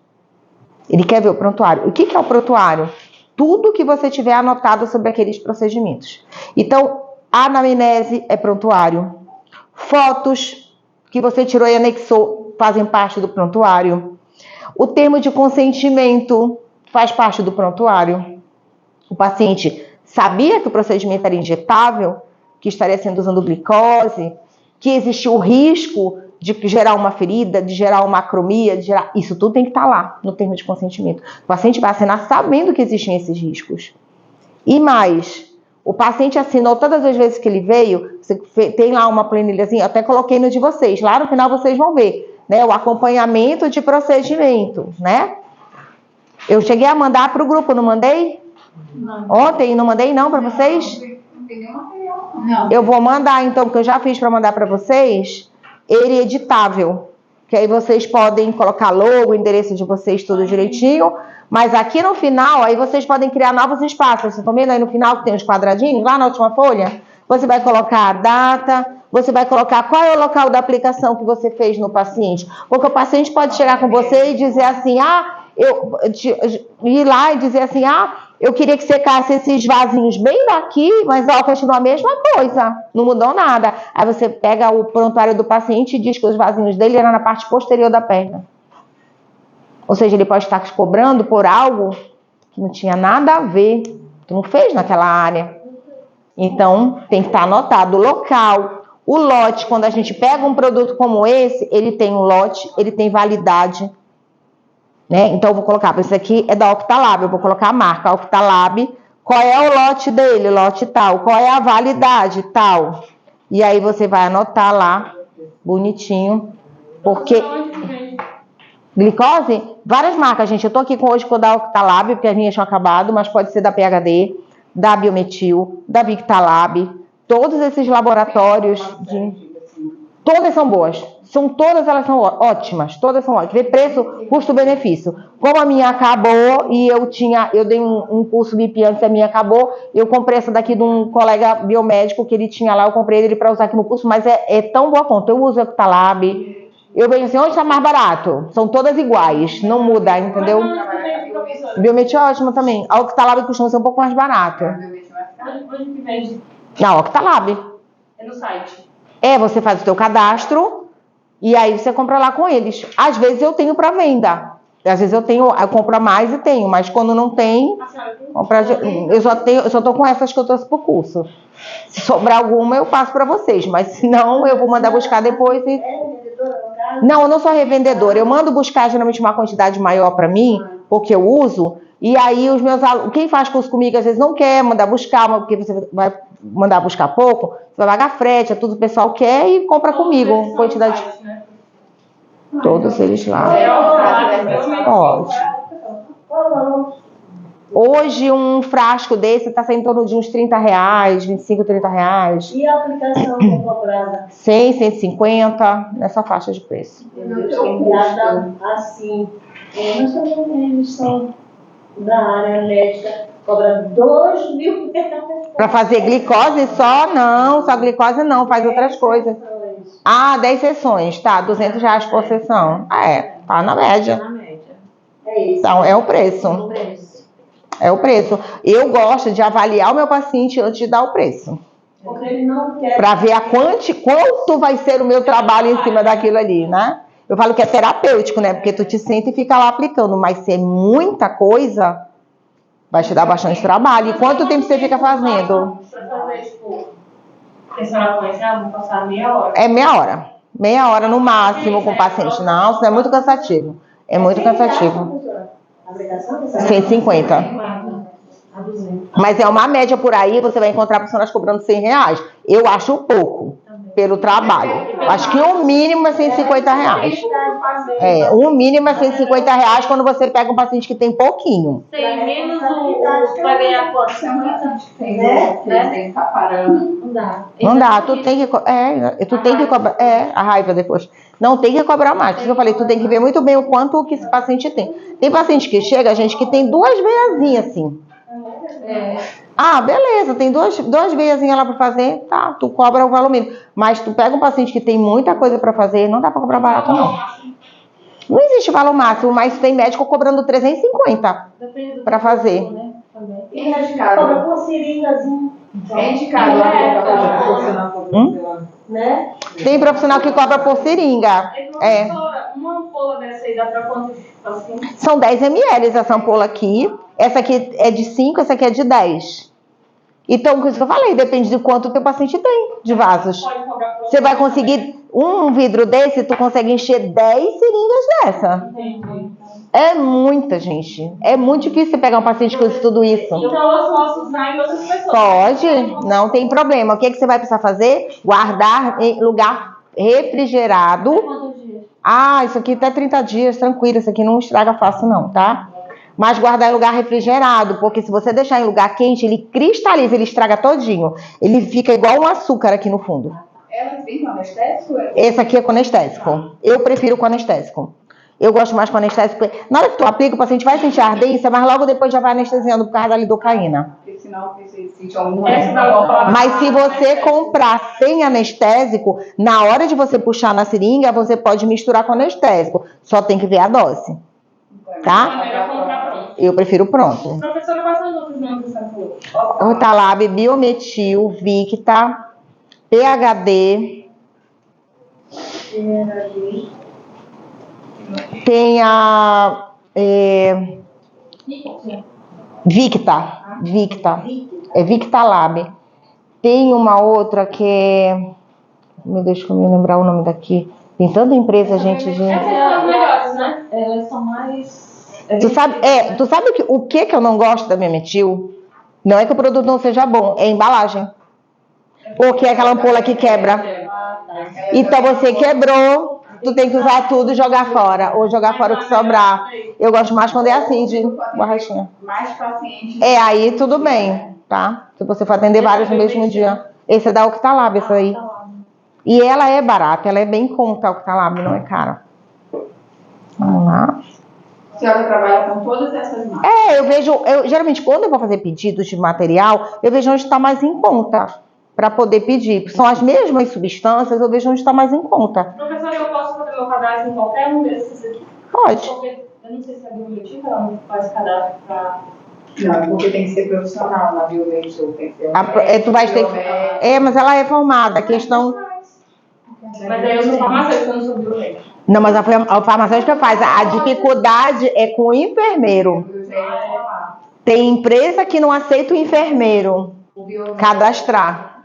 Ele quer ver o prontuário. O que é o prontuário? Tudo que você tiver anotado sobre aqueles procedimentos. Então, a anamnese é prontuário. Fotos que você tirou e anexou fazem parte do prontuário. O termo de consentimento faz parte do prontuário. O paciente sabia que o procedimento era injetável, que estaria sendo usando glicose, que existia o risco de gerar uma ferida, de gerar uma acromia, isso tudo tem que estar lá no termo de consentimento. O paciente vai assinar sabendo que existem esses riscos. E mais, o paciente assinou todas as vezes que ele veio, você tem lá uma planilhazinha, até coloquei no de vocês, lá no final vocês vão ver, né, o acompanhamento de procedimento, né? Eu cheguei a mandar para o grupo, não mandei? Não. Ontem não mandei não para vocês? Não tem nenhum material. Não. Eu vou mandar então, porque eu já fiz para mandar para vocês, ele editável, que aí vocês podem colocar logo, o endereço de vocês, tudo direitinho, mas aqui no final, aí vocês podem criar novos espaços. Vocês estão vendo aí no final que tem os quadradinhos, lá na última folha? Você vai colocar a data, você vai colocar qual é o local da aplicação que você fez no paciente, porque o paciente pode chegar com você e dizer assim, ir lá e dizer assim, eu queria que secasse esses vasinhos bem daqui, mas continua a mesma coisa, não mudou nada. Aí você pega o prontuário do paciente e diz que os vasinhos dele eram na parte posterior da perna. Ou seja, ele pode estar te cobrando por algo que não tinha nada a ver, que não fez naquela área. Então, tem que estar anotado o local, o lote. Quando a gente pega um produto como esse, ele tem um lote, ele tem validade. Né? Então, eu vou colocar, esse aqui é da Octalab, eu vou colocar a marca Octalab, qual é o lote dele, lote tal, qual é a validade tal. E aí você vai anotar lá, bonitinho, porque... Glicose? Várias marcas, gente. Eu tô aqui hoje com o da Octalab, porque as minhas tinham acabado, mas pode ser da PHD, da Biometil, da Victalab, todos esses laboratórios todas são boas. Todas elas são ótimas, todas são ótimas. Vê preço, custo-benefício. Como a minha acabou e eu dei um curso BIP antes, a minha acabou, eu comprei essa daqui de um colega biomédico que ele tinha lá, eu comprei ele para usar aqui no curso, mas é tão boa quanto. Eu uso o Octalab. Eu vejo assim, onde está mais barato? São todas iguais, não muda, entendeu? Biometil é ótimo também. A Octalab costuma ser um pouco mais barata. Onde que vende? Na Octalab. É no site. Você faz o teu cadastro e aí você compra lá com eles. Às vezes eu tenho para venda. Às vezes eu compro a mais e tenho, mas quando não tem, A senhora tem? eu só tô com essas que eu trouxe pro curso. Se sobrar alguma, eu passo para vocês, mas se não, eu vou mandar buscar depois e... É vendedora, no caso? Não, eu não sou revendedora. Eu mando buscar geralmente uma quantidade maior para mim, porque eu uso. E aí os meus alunos, quem faz curso comigo às vezes não quer mandar buscar, porque você vai mandar buscar pouco, você vai pagar frete, é tudo o pessoal quer e compra comigo. Quantidade. Todos eles lá. Pode. Qual o valor? Hoje um frasco desse está saindo em torno de uns R$30, 25, R$30. E a aplicação que é cobrada? 100, 150, nessa faixa de preço. Nada assim. Nós também eles são da área médica, cobra 2.000 reais. Para fazer glicose só? Não, só glicose não, faz outras coisas. Ah, 10 sessões, tá, R$200 por sessão. Tá na média. É isso. Então, é o preço. É o preço. Eu gosto de avaliar o meu paciente antes de dar o preço. Porque ele não quer. Para ver quanto vai ser o meu trabalho em cima daquilo ali, né? Eu falo que é terapêutico, né? Porque tu te senta e fica lá aplicando, mas se é muita coisa, vai te dar bastante trabalho. E quanto tempo você fica fazendo? Pra fazer, tipo, a senhora conhece, vou passar meia hora. É meia hora. Meia hora no máximo com o paciente. Não, isso é muito cansativo. É muito cansativo. A aplicação? 150. A 200. Mas é uma média por aí, você vai encontrar pessoas cobrando R$100. Eu acho pouco pelo trabalho. Acho que o mínimo é R$150. O mínimo é R$150 quando você pega um paciente que tem pouquinho. Tem menos o vai ganhar quanto? Tem que ficar parando. Não dá. Não dá, tu tem que cobrar. A raiva depois. Não tem que cobrar mais. Por isso que eu falei, tu tem que ver muito bem o quanto que esse paciente tem. Tem paciente que chega, gente, que tem 2 veiazinhas assim. Ah, beleza, tem duas veiazinhas lá pra fazer, tá, tu cobra o valor mínimo. Mas tu pega um paciente que tem muita coisa pra fazer, não dá pra cobrar barato, não. Não existe valor máximo, mas tem médico cobrando 350 pra fazer. E a gente cobra por seringazinho. É indicado Né? Tem profissional que cobra por seringa. Uma ampola dessa aí dá pra quantos pacientes? São 10 ml essa ampola aqui. Essa aqui é de 5, essa aqui é de 10. Então, o que eu falei, depende de quanto o teu paciente tem de vasos. Pode cobrar por Você vai conseguir um vidro desse, tu consegue encher 10 seringas dessa. Entendi. É muita, gente. É muito difícil você pegar um paciente com tudo isso. Então eu posso usar em outras pessoas. Pode, não tem problema. O que você vai precisar fazer? Guardar em lugar refrigerado. Quantos dias? Isso aqui até 30 dias, tranquilo. Isso aqui não estraga fácil não, tá? Mas guardar em lugar refrigerado, porque se você deixar em lugar quente, ele cristaliza, ele estraga todinho. Ele fica igual um açúcar aqui no fundo. Elas vêm com anestésico? Esse aqui é com anestésico. Eu prefiro com anestésico. Eu gosto mais com anestésico. Na hora que tu aplica, o paciente vai sentir ardência, mas logo depois já vai anestesiando por causa da lidocaína. Porque senão você sente algum... Mas se você comprar sem anestésico, na hora de você puxar na seringa, você pode misturar com anestésico. Só tem que ver a dose. Tá? Melhor comprar pronto. Eu prefiro pronto. Professora, quais são os outros nomes que você falou? Ortalab, Biometil, Victa, PHD. Tem a Victa. É Victa Lab. Tem uma outra que é... Meu Deus, deixa eu me lembrar o nome daqui. Tem tanta empresa, gente. Essas são as melhores, né? Elas são mais... Tu sabe o que eu não gosto da Biometil? Não é que o produto não seja bom, é a embalagem. Porque é aquela ampola que quebra. Então você quebrou, tu tem que usar tudo e jogar fora. Ou jogar fora o que sobrar. Eu gosto mais quando é assim, de borrachinha. Mais pacientes. Aí tudo bem, tá? Se você for atender vários no mesmo dia. Esse é da Octalab, essa aí. E ela é barata, ela é bem conta, a Octalab, não é cara. Vamos lá. A senhora trabalha com todas essas marcas? Geralmente, quando eu vou fazer pedidos de material, eu vejo onde está mais em conta para poder pedir. São as mesmas substâncias, eu vejo onde está mais em conta. Professora, eu posso fazer meu cadastro em qualquer um desses aqui? Pode. Porque eu não sei se é biométrica, ela não faz cadastro para... Não, porque tem que ser profissional na biométrica. Tem que ser Tu vai ter que... mas ela é formada. A questão... Mas aí eu sou farmacêutica, eu não sou biométrica. Não, mas a farmacêutica faz. A dificuldade é com o enfermeiro. Tem empresa que não aceita o enfermeiro cadastrar.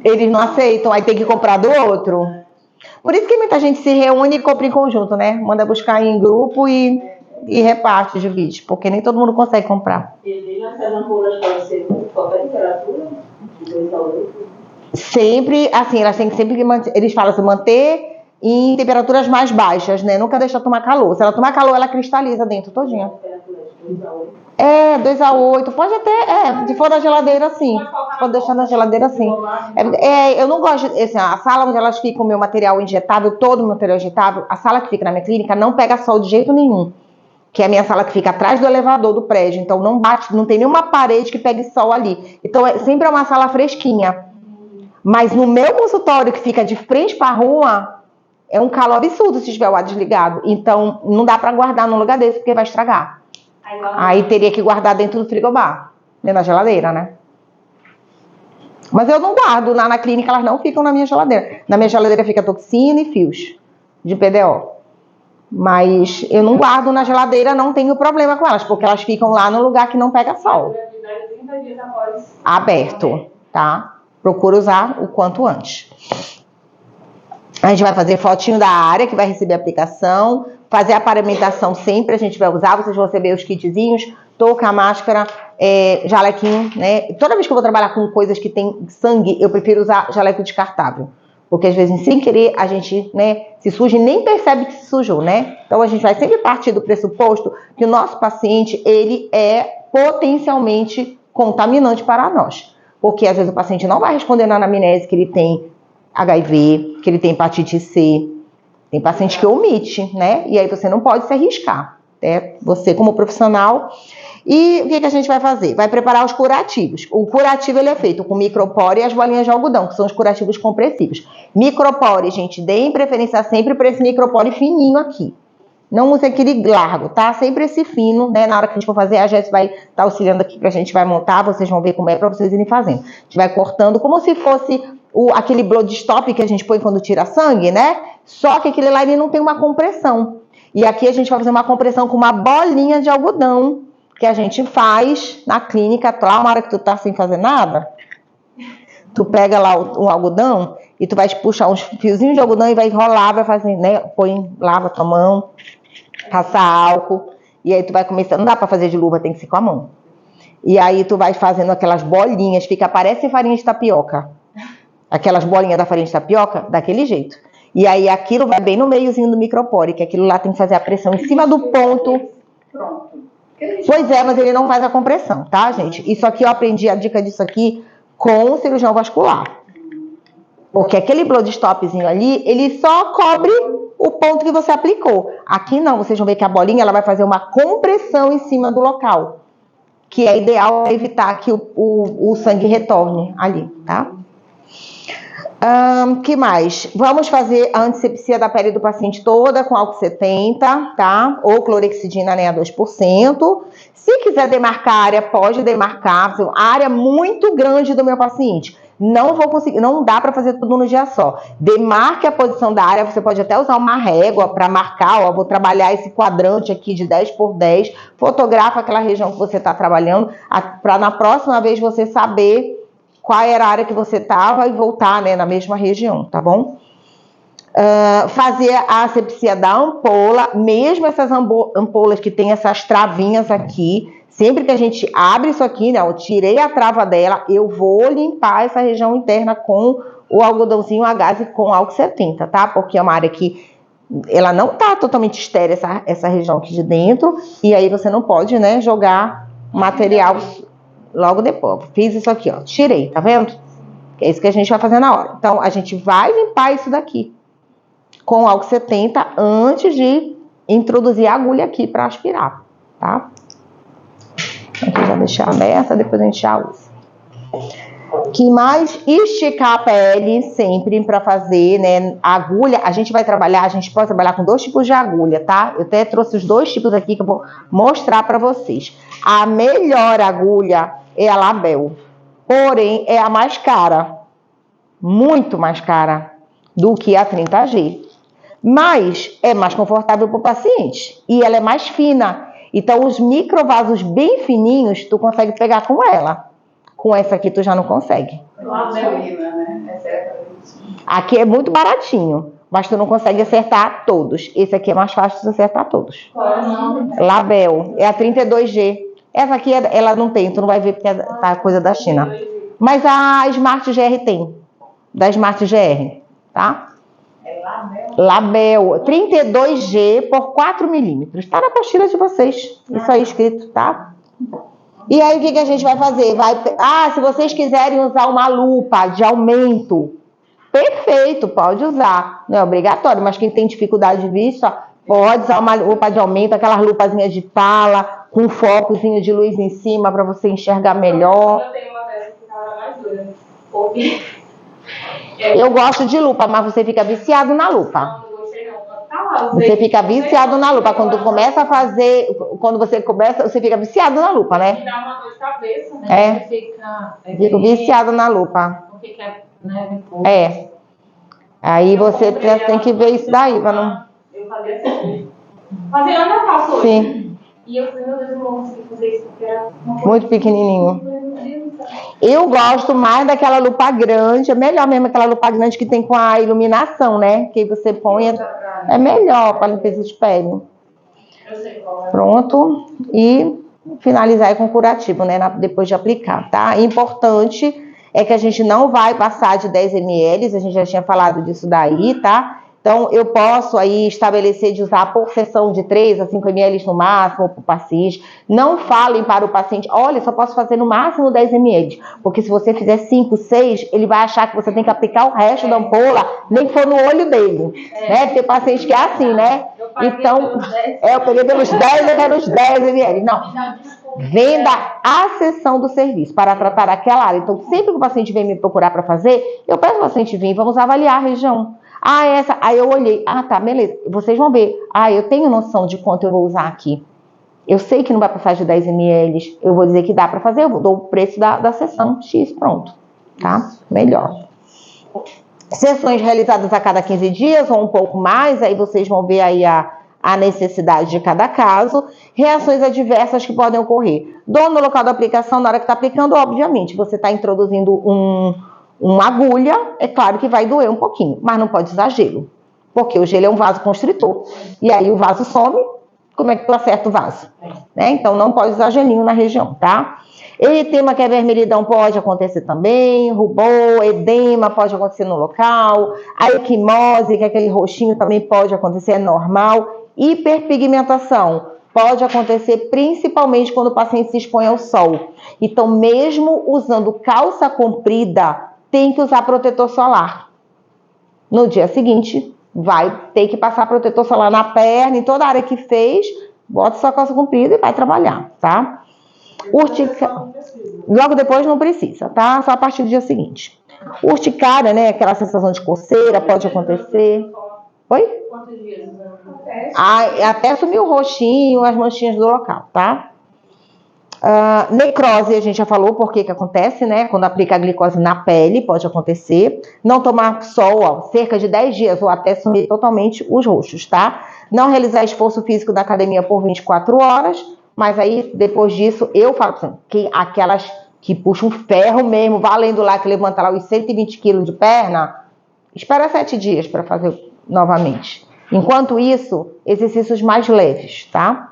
Eles não aceitam, aí tem que comprar do outro. Por isso que muita gente se reúne e compra em conjunto, né? Manda buscar em grupo e reparte, divide, porque nem todo mundo consegue comprar. E essas ampolas podem ser com qualquer temperatura? De 2 a 8? Sempre, assim, elas têm que sempre manter, eles falam assim, manter em temperaturas mais baixas, né? Nunca deixar tomar calor. Se ela tomar calor, ela cristaliza dentro todinha. 2 a 8. 2 a 8, pode até, se for na geladeira, sim. Pode deixar na geladeira, sim. Eu não gosto, assim, a sala onde elas ficam, o meu material injetável, todo o material injetável, a sala que fica na minha clínica não pega sol de jeito nenhum. Que é a minha sala que fica atrás do elevador do prédio, então não bate, não tem nenhuma parede que pegue sol ali. Então sempre é uma sala fresquinha. Mas no meu consultório, que fica de frente para a rua, é um calor absurdo se tiver o ar desligado. Então não dá para guardar num lugar desse, porque vai estragar. Aí teria que guardar dentro do frigobar, dentro da geladeira, né? Mas eu não guardo, lá na clínica elas não ficam na minha geladeira. Na minha geladeira fica toxina e fios de PDO. Mas eu não guardo na geladeira, não tenho problema com elas, porque elas ficam lá no lugar que não pega sol. Aberto, tá? Procura usar o quanto antes. A gente vai fazer fotinho da área que vai receber a aplicação, fazer a paramentação sempre, a gente vai usar, vocês vão receber os kitzinhos, touca, máscara, jalequinho, né? Toda vez que eu vou trabalhar com coisas que tem sangue, eu prefiro usar jaleco descartável. Porque às vezes, sem querer, a gente, né, se suja e nem percebe que se sujou, né? Então a gente vai sempre partir do pressuposto que o nosso paciente, ele é potencialmente contaminante para nós. Porque às vezes o paciente não vai responder na anamnese que ele tem HIV, que ele tem hepatite C. Tem paciente que omite, né? E aí você não pode se arriscar, né? Você como profissional. E o que a gente vai fazer? Vai preparar os curativos. O curativo ele é feito com micropore e as bolinhas de algodão, que são os curativos compressivos. Micropore, gente, deem preferência sempre para esse micropore fininho aqui. Não use aquele largo, tá? Sempre esse fino, né? Na hora que a gente for fazer, a Jéssica vai estar auxiliando aqui pra gente, vai montar, vocês vão ver como é para vocês irem fazendo. A gente vai cortando como se fosse aquele blood stop que a gente põe quando tira sangue, né? Só que aquele lá ele não tem uma compressão. E aqui a gente vai fazer uma compressão com uma bolinha de algodão que a gente faz na clínica, lá uma hora que tu tá sem fazer nada, tu pega lá o algodão e tu vai puxar uns fiozinhos de algodão e vai enrolar, vai fazer, né? Lava tua mão, passa álcool, e aí tu vai começando, não dá pra fazer de luva, tem que ser com a mão. E aí tu vai fazendo aquelas bolinhas, parece farinha de tapioca. Aquelas bolinhas da farinha de tapioca, daquele jeito. E aí aquilo vai bem no meiozinho do micropore, que aquilo lá tem que fazer a pressão em cima do ponto. Pronto. Pois é, mas ele não faz a compressão, tá, gente? Isso aqui eu aprendi a dica disso aqui com o cirurgião vascular. Porque aquele blood stopzinho ali, ele só cobre o ponto que você aplicou. Aqui não, vocês vão ver que a bolinha ela vai fazer uma compressão em cima do local. Que é ideal para evitar que o sangue retorne ali, tá? Que mais? Vamos fazer a antisepsia da pele do paciente toda com álcool 70, tá? Ou clorexidina, né, a 2%. Se quiser demarcar a área, pode demarcar. A área muito grande do meu paciente. Não vou conseguir, não dá para fazer tudo no dia só. Demarque a posição da área, você pode até usar uma régua para marcar, ó, vou trabalhar esse quadrante aqui de 10 por 10. Fotografa aquela região que você está trabalhando, para na próxima vez você saber qual era a área que você estava e voltar, né, na mesma região, tá bom? Fazer a asepsia da ampola, mesmo essas ampolas que tem essas travinhas aqui, sempre que a gente abre isso aqui, né, eu tirei a trava dela, eu vou limpar essa região interna com o algodãozinho a gás e com álcool 70, tá? Porque é uma área que ela não tá totalmente estéril, essa região aqui de dentro, e aí você não pode, né, jogar material logo depois. Fiz isso aqui, ó, tirei, tá vendo? É isso que a gente vai fazer na hora. Então, a gente vai limpar isso daqui com álcool 70 antes de introduzir a agulha aqui para aspirar, tá? Aqui já deixar aberta, depois a gente já usa. Que mais? Esticar a pele sempre para fazer, né? A agulha, a gente vai trabalhar, a gente pode trabalhar com 2 tipos de agulha, tá? Eu até trouxe os 2 tipos aqui que eu vou mostrar para vocês. A melhor agulha é a Label, porém é a mais cara, muito mais cara do que a 30G. mas é mais confortável para o paciente e ela é mais fina. Então, os microvasos bem fininhos, tu consegue pegar com ela. Com essa aqui, tu já não consegue. Aqui é muito baratinho, mas tu não consegue acertar todos. Esse aqui é mais fácil de acertar todos. Qual é o nome? Label, é a 32G. Essa aqui, ela não tem, tu não vai ver porque tá coisa da China. Mas a Smart GR tem, da Smart GR, tá? É Label. Label, 32G por 4 milímetros. Tá na apostila de vocês, isso aí escrito, tá? E aí, o que a gente vai fazer? Se vocês quiserem usar uma lupa de aumento, perfeito, pode usar. Não é obrigatório, mas quem tem dificuldade de vista, pode usar uma lupa de aumento, aquelas lupazinhas de pala, com um focozinho de luz em cima para você enxergar melhor. Eu tenho uma dessas que tava mais dura. Porque... Eu gosto de lupa, mas você fica viciado na lupa. Não gostei não. Tá lá, Você fica viciado na lupa. Quando tu começa a fazer, você fica viciado na lupa, Me né? dá uma dor de cabeça, né? É. Você fica... Fico viciado na lupa. Porque quer, né? É. Aí você tem que ver isso daí, pra não... Eu fazia assim. Fazia, eu ainda faço hoje. Sim, E eu falei, meu Deus, eu não vou conseguir fazer isso, porque era uma coisa... muito pequenininho. Meu Deus do céu. Eu gosto mais daquela lupa grande, é melhor mesmo aquela lupa grande que tem com a iluminação, né? Que você põe, é melhor para limpeza de pele. Eu sei qual é. Pronto, e finalizar aí com curativo, né? Depois de aplicar, tá? Importante é que a gente não vai passar de 10 ml, a gente já tinha falado disso daí, tá? Então, eu posso aí estabelecer de usar por sessão de 3 a 5 ml no máximo para o paciente. Não falem para o paciente, olha, só posso fazer no máximo 10 ml. Porque se você fizer 5, 6, ele vai achar que você tem que aplicar o resto da ampola, nem que for no olho dele. Né? Tem paciente que é assim, né? Então, eu peguei pelos 10, eu quero os 10 ml. Não. Venda a sessão do serviço para tratar aquela área. Então, sempre que o paciente vem me procurar para fazer, eu peço o paciente vir, vamos avaliar a região. Aí eu olhei, tá, beleza, vocês vão ver. Eu tenho noção de quanto eu vou usar aqui. Eu sei que não vai passar de 10 ml, eu vou dizer que dá para fazer, eu dou o preço da sessão X, pronto, tá? Melhor. Sessões realizadas a cada 15 dias ou um pouco mais, aí vocês vão ver aí a necessidade de cada caso. Reações adversas que podem ocorrer. Dor no local da aplicação, na hora que está aplicando, obviamente, você está introduzindo uma agulha, é claro que vai doer um pouquinho, mas não pode usar gelo, porque o gelo é um vasoconstritor, e aí o vaso some, como é que tu acerta o vaso? Né? Então não pode usar gelinho na região, tá? Eritema, que é vermelhidão, pode acontecer também, rubor, edema pode acontecer no local, a equimose, que é aquele roxinho, também pode acontecer, é normal. Hiperpigmentação pode acontecer principalmente quando o paciente se expõe ao sol. Então, mesmo usando calça comprida, tem que usar protetor solar. No dia seguinte, vai ter que passar protetor solar na perna, em toda a área que fez, bota sua calça comprida e vai trabalhar, tá? Logo depois não precisa, tá? Só a partir do dia seguinte. Urticária, né? Aquela sensação de coceira, pode acontecer. Oi? Quantos dias? Até sumir o roxinho, as manchinhas do local, tá? Necrose, a gente já falou por que acontece, né? Quando aplica a glicose na pele, pode acontecer. Não tomar sol, cerca de 10 dias, ou até sumir totalmente os roxos, tá? Não realizar esforço físico da academia por 24 horas, mas aí, depois disso, eu falo assim, que aquelas que puxam ferro mesmo, valendo lá, que levanta lá os 120 quilos de perna, espera 7 dias para fazer novamente. Enquanto isso, exercícios mais leves, tá?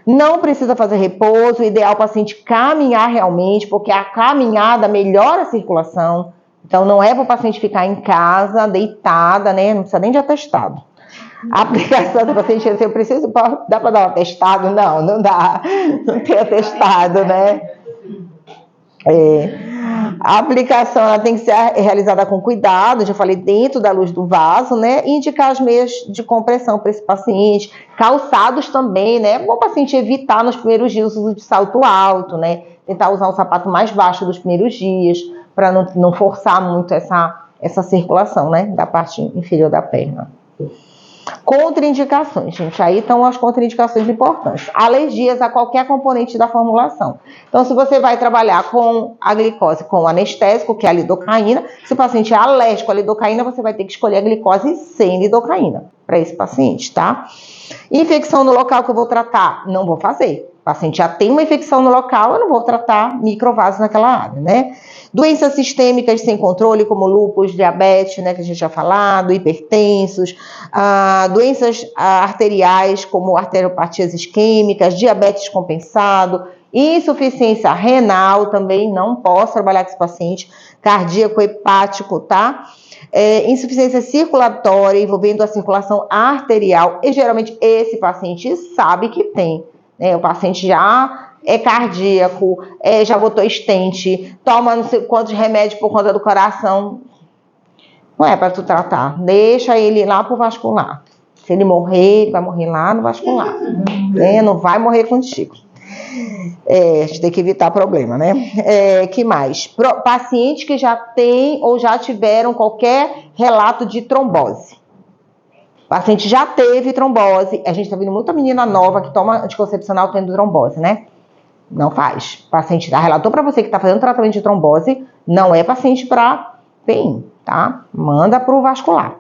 Não precisa fazer repouso, o ideal é o paciente caminhar realmente, porque a caminhada melhora a circulação. Então, não é para o paciente ficar em casa, deitada, né? Não precisa nem de atestado. A aplicação do paciente, eu preciso, dá para dar um atestado? Não, não dá. Não tem atestado, né? A aplicação ela tem que ser realizada com cuidado, já falei, dentro da luz do vaso, né? E indicar as meias de compressão para esse paciente, calçados também, né? É bom o paciente evitar nos primeiros dias o uso de salto alto, né? Tentar usar um sapato mais baixo nos primeiros dias, para não forçar muito essa circulação, né? Da parte inferior da perna. Contraindicações, gente. Aí estão as contraindicações importantes. Alergias a qualquer componente da formulação. Então, se você vai trabalhar com a glicose com anestésico, que é a lidocaína, se o paciente é alérgico à lidocaína, você vai ter que escolher a glicose sem lidocaína para esse paciente, tá? Infecção no local que eu vou tratar, não vou fazer. O paciente já tem uma infecção no local, eu não vou tratar microvasos naquela área, né? Doenças sistêmicas sem controle, como lúpus, diabetes, né, que a gente já falado, hipertensos, doenças arteriais, como arteriopatias isquêmicas, diabetes compensado, insuficiência renal, também não posso trabalhar com esse paciente, cardíaco, hepático, tá? Insuficiência circulatória, envolvendo a circulação arterial, e geralmente esse paciente sabe que tem, né? O paciente já é cardíaco, já botou estente, toma não sei quantos remédios por conta do coração. Não é para tu tratar. Deixa ele lá pro vascular. Se ele morrer, ele vai morrer lá no vascular. Né? Não vai morrer contigo. A gente tem que evitar problema, né? Que mais? Pacientes que já têm ou já tiveram qualquer relato de trombose. O paciente já teve trombose. A gente tá vendo muita menina nova que toma anticoncepcional tendo trombose, né? Não faz. O paciente relatou para você que está fazendo tratamento de trombose, não é paciente para PIN, tá? Manda para o vascular.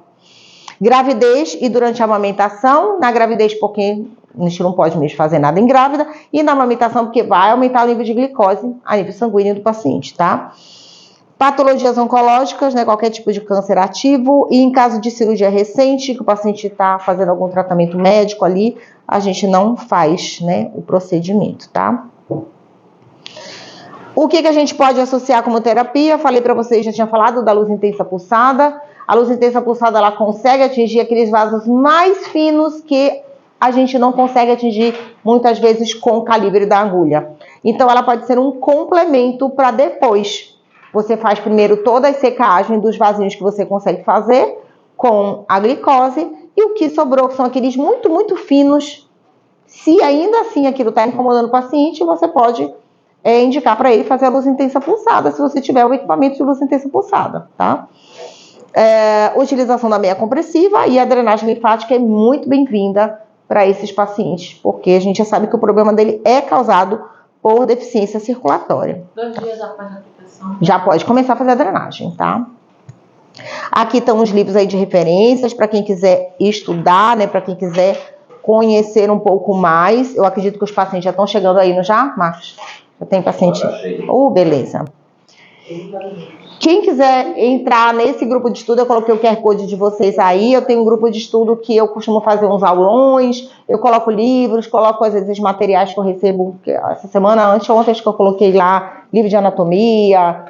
Gravidez e durante a amamentação, na gravidez porque a gente não pode mesmo fazer nada em grávida, e na amamentação porque vai aumentar o nível de glicose a nível sanguíneo do paciente, tá? Patologias oncológicas, né, qualquer tipo de câncer ativo, e em caso de cirurgia recente, que o paciente está fazendo algum tratamento médico ali, a gente não faz, né, o procedimento, tá? O que a gente pode associar como terapia? Falei para vocês, já tinha falado da luz intensa pulsada. A luz intensa pulsada, ela consegue atingir aqueles vasos mais finos que a gente não consegue atingir muitas vezes com o calibre da agulha. Então, ela pode ser um complemento para depois. Você faz primeiro toda a secagem dos vasinhos que você consegue fazer com a glicose, e o que sobrou, que são aqueles muito, muito finos. Se ainda assim aquilo está incomodando o paciente, você pode indicar para ele fazer a luz intensa pulsada, se você tiver o equipamento de luz intensa pulsada, tá? Utilização da meia compressiva e a drenagem linfática é muito bem-vinda para esses pacientes, porque a gente já sabe que o problema dele é causado por deficiência circulatória. 2 dias após a aplicação. Já pode começar a fazer a drenagem, tá? Aqui estão os livros aí de referências para quem quiser estudar, né? Para quem quiser conhecer um pouco mais. Eu acredito que os pacientes já estão chegando aí, não já, Marcos? Já tem paciente? Beleza. Quem quiser entrar nesse grupo de estudo, eu coloquei o QR Code de vocês aí. Eu tenho um grupo de estudo que eu costumo fazer uns aulões, eu coloco livros, coloco às vezes materiais que eu recebo. Essa semana, ontem, acho que eu coloquei lá livro de anatomia,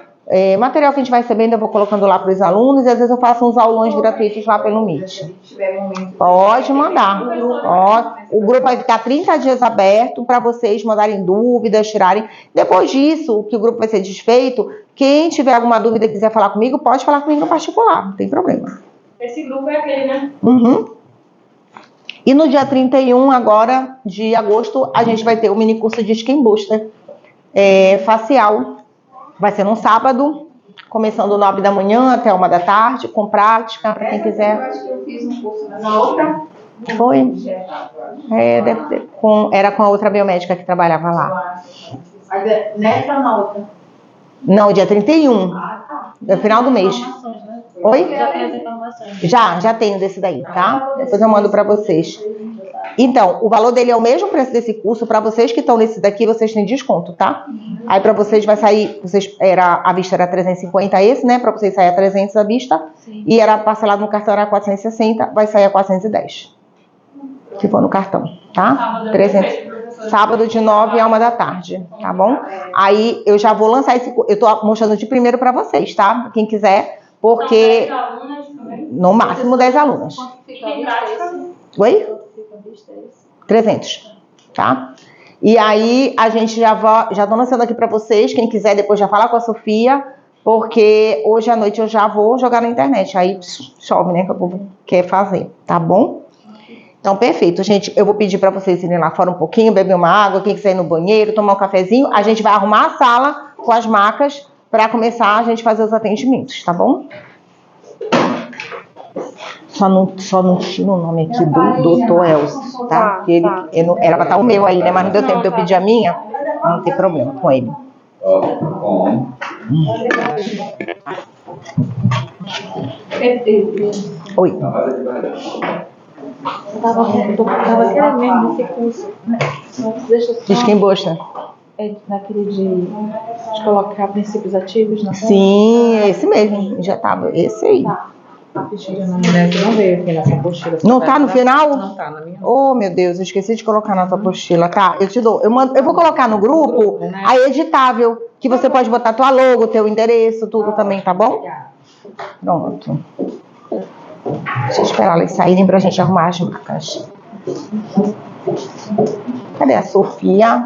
material que a gente vai recebendo, eu vou colocando lá para os alunos, e às vezes eu faço uns aulões gratuitos lá pelo Meet. Pode mandar. O grupo vai ficar 30 dias aberto para vocês mandarem dúvidas, tirarem. Depois disso, que o grupo vai ser desfeito, quem tiver alguma dúvida e quiser falar comigo, pode falar comigo no particular, não tem problema. Esse grupo é aquele, né? Uhum. E no dia 31 agora de agosto, a gente vai ter o mini curso de Skin Booster facial. Vai ser num sábado, começando 9 da manhã até 1 da tarde, com prática, para quem quiser. Eu acho que eu fiz um curso na outra. Foi? Deve ter, era com a outra biomédica que trabalhava lá. Nessa ou na outra? Não, dia 31. No final do mês. Oi? Já tem as informações. Já tenho desse daí, tá? Depois eu mando para vocês. Então, o valor dele é o mesmo preço desse curso. Para vocês que estão nesse daqui, vocês têm desconto, tá? Aí para vocês vai sair, a vista era 350 esse, né? Para vocês sair a 300 a vista. Sim. E era parcelado no cartão, era 460, vai sair a 410. Que for no cartão, tá? 300. Sábado de 9 a 1 da tarde, tá bom? Aí eu já vou lançar esse curso. Eu tô mostrando de primeiro para vocês, tá? Quem quiser, porque... 10 alunas também? No máximo 10 alunas. E tem prática? Oi? 300, tá? E aí a gente já tô lançando aqui para vocês, quem quiser depois já fala com a Sofia, porque hoje à noite eu já vou jogar na internet, aí chove, né, que o povo quer fazer, tá bom? Então, perfeito, gente, eu vou pedir para vocês irem lá fora um pouquinho, beber uma água, quem quiser ir no banheiro, tomar um cafezinho, a gente vai arrumar a sala com as macas para começar a gente fazer os atendimentos, tá bom? Só não tinha o nome aqui do doutor Elcio, tá? Porque era pra estar o meu aí, né? Mas não deu tempo de eu pedir a minha. Não tem problema com ele. Oi. Eu tava querendo mesmo nesse curso, né? Deixa eu só... Diz quem gosta. É naquele de colocar princípios ativos na Sim, é esse mesmo. Já tava. Esse aí. Tá. A ficha na mulher que não veio aqui nessa apostila. Não tá no final? Não tá na minha. Oh, meu Deus, eu esqueci de colocar na tua apostila. Tá, eu te dou. Eu vou colocar no grupo a editável, que você pode botar tua logo, teu endereço, tudo também, tá bom? Pronto. Deixa eu esperar eles saírem pra gente arrumar as marcas. Cadê a Sofia?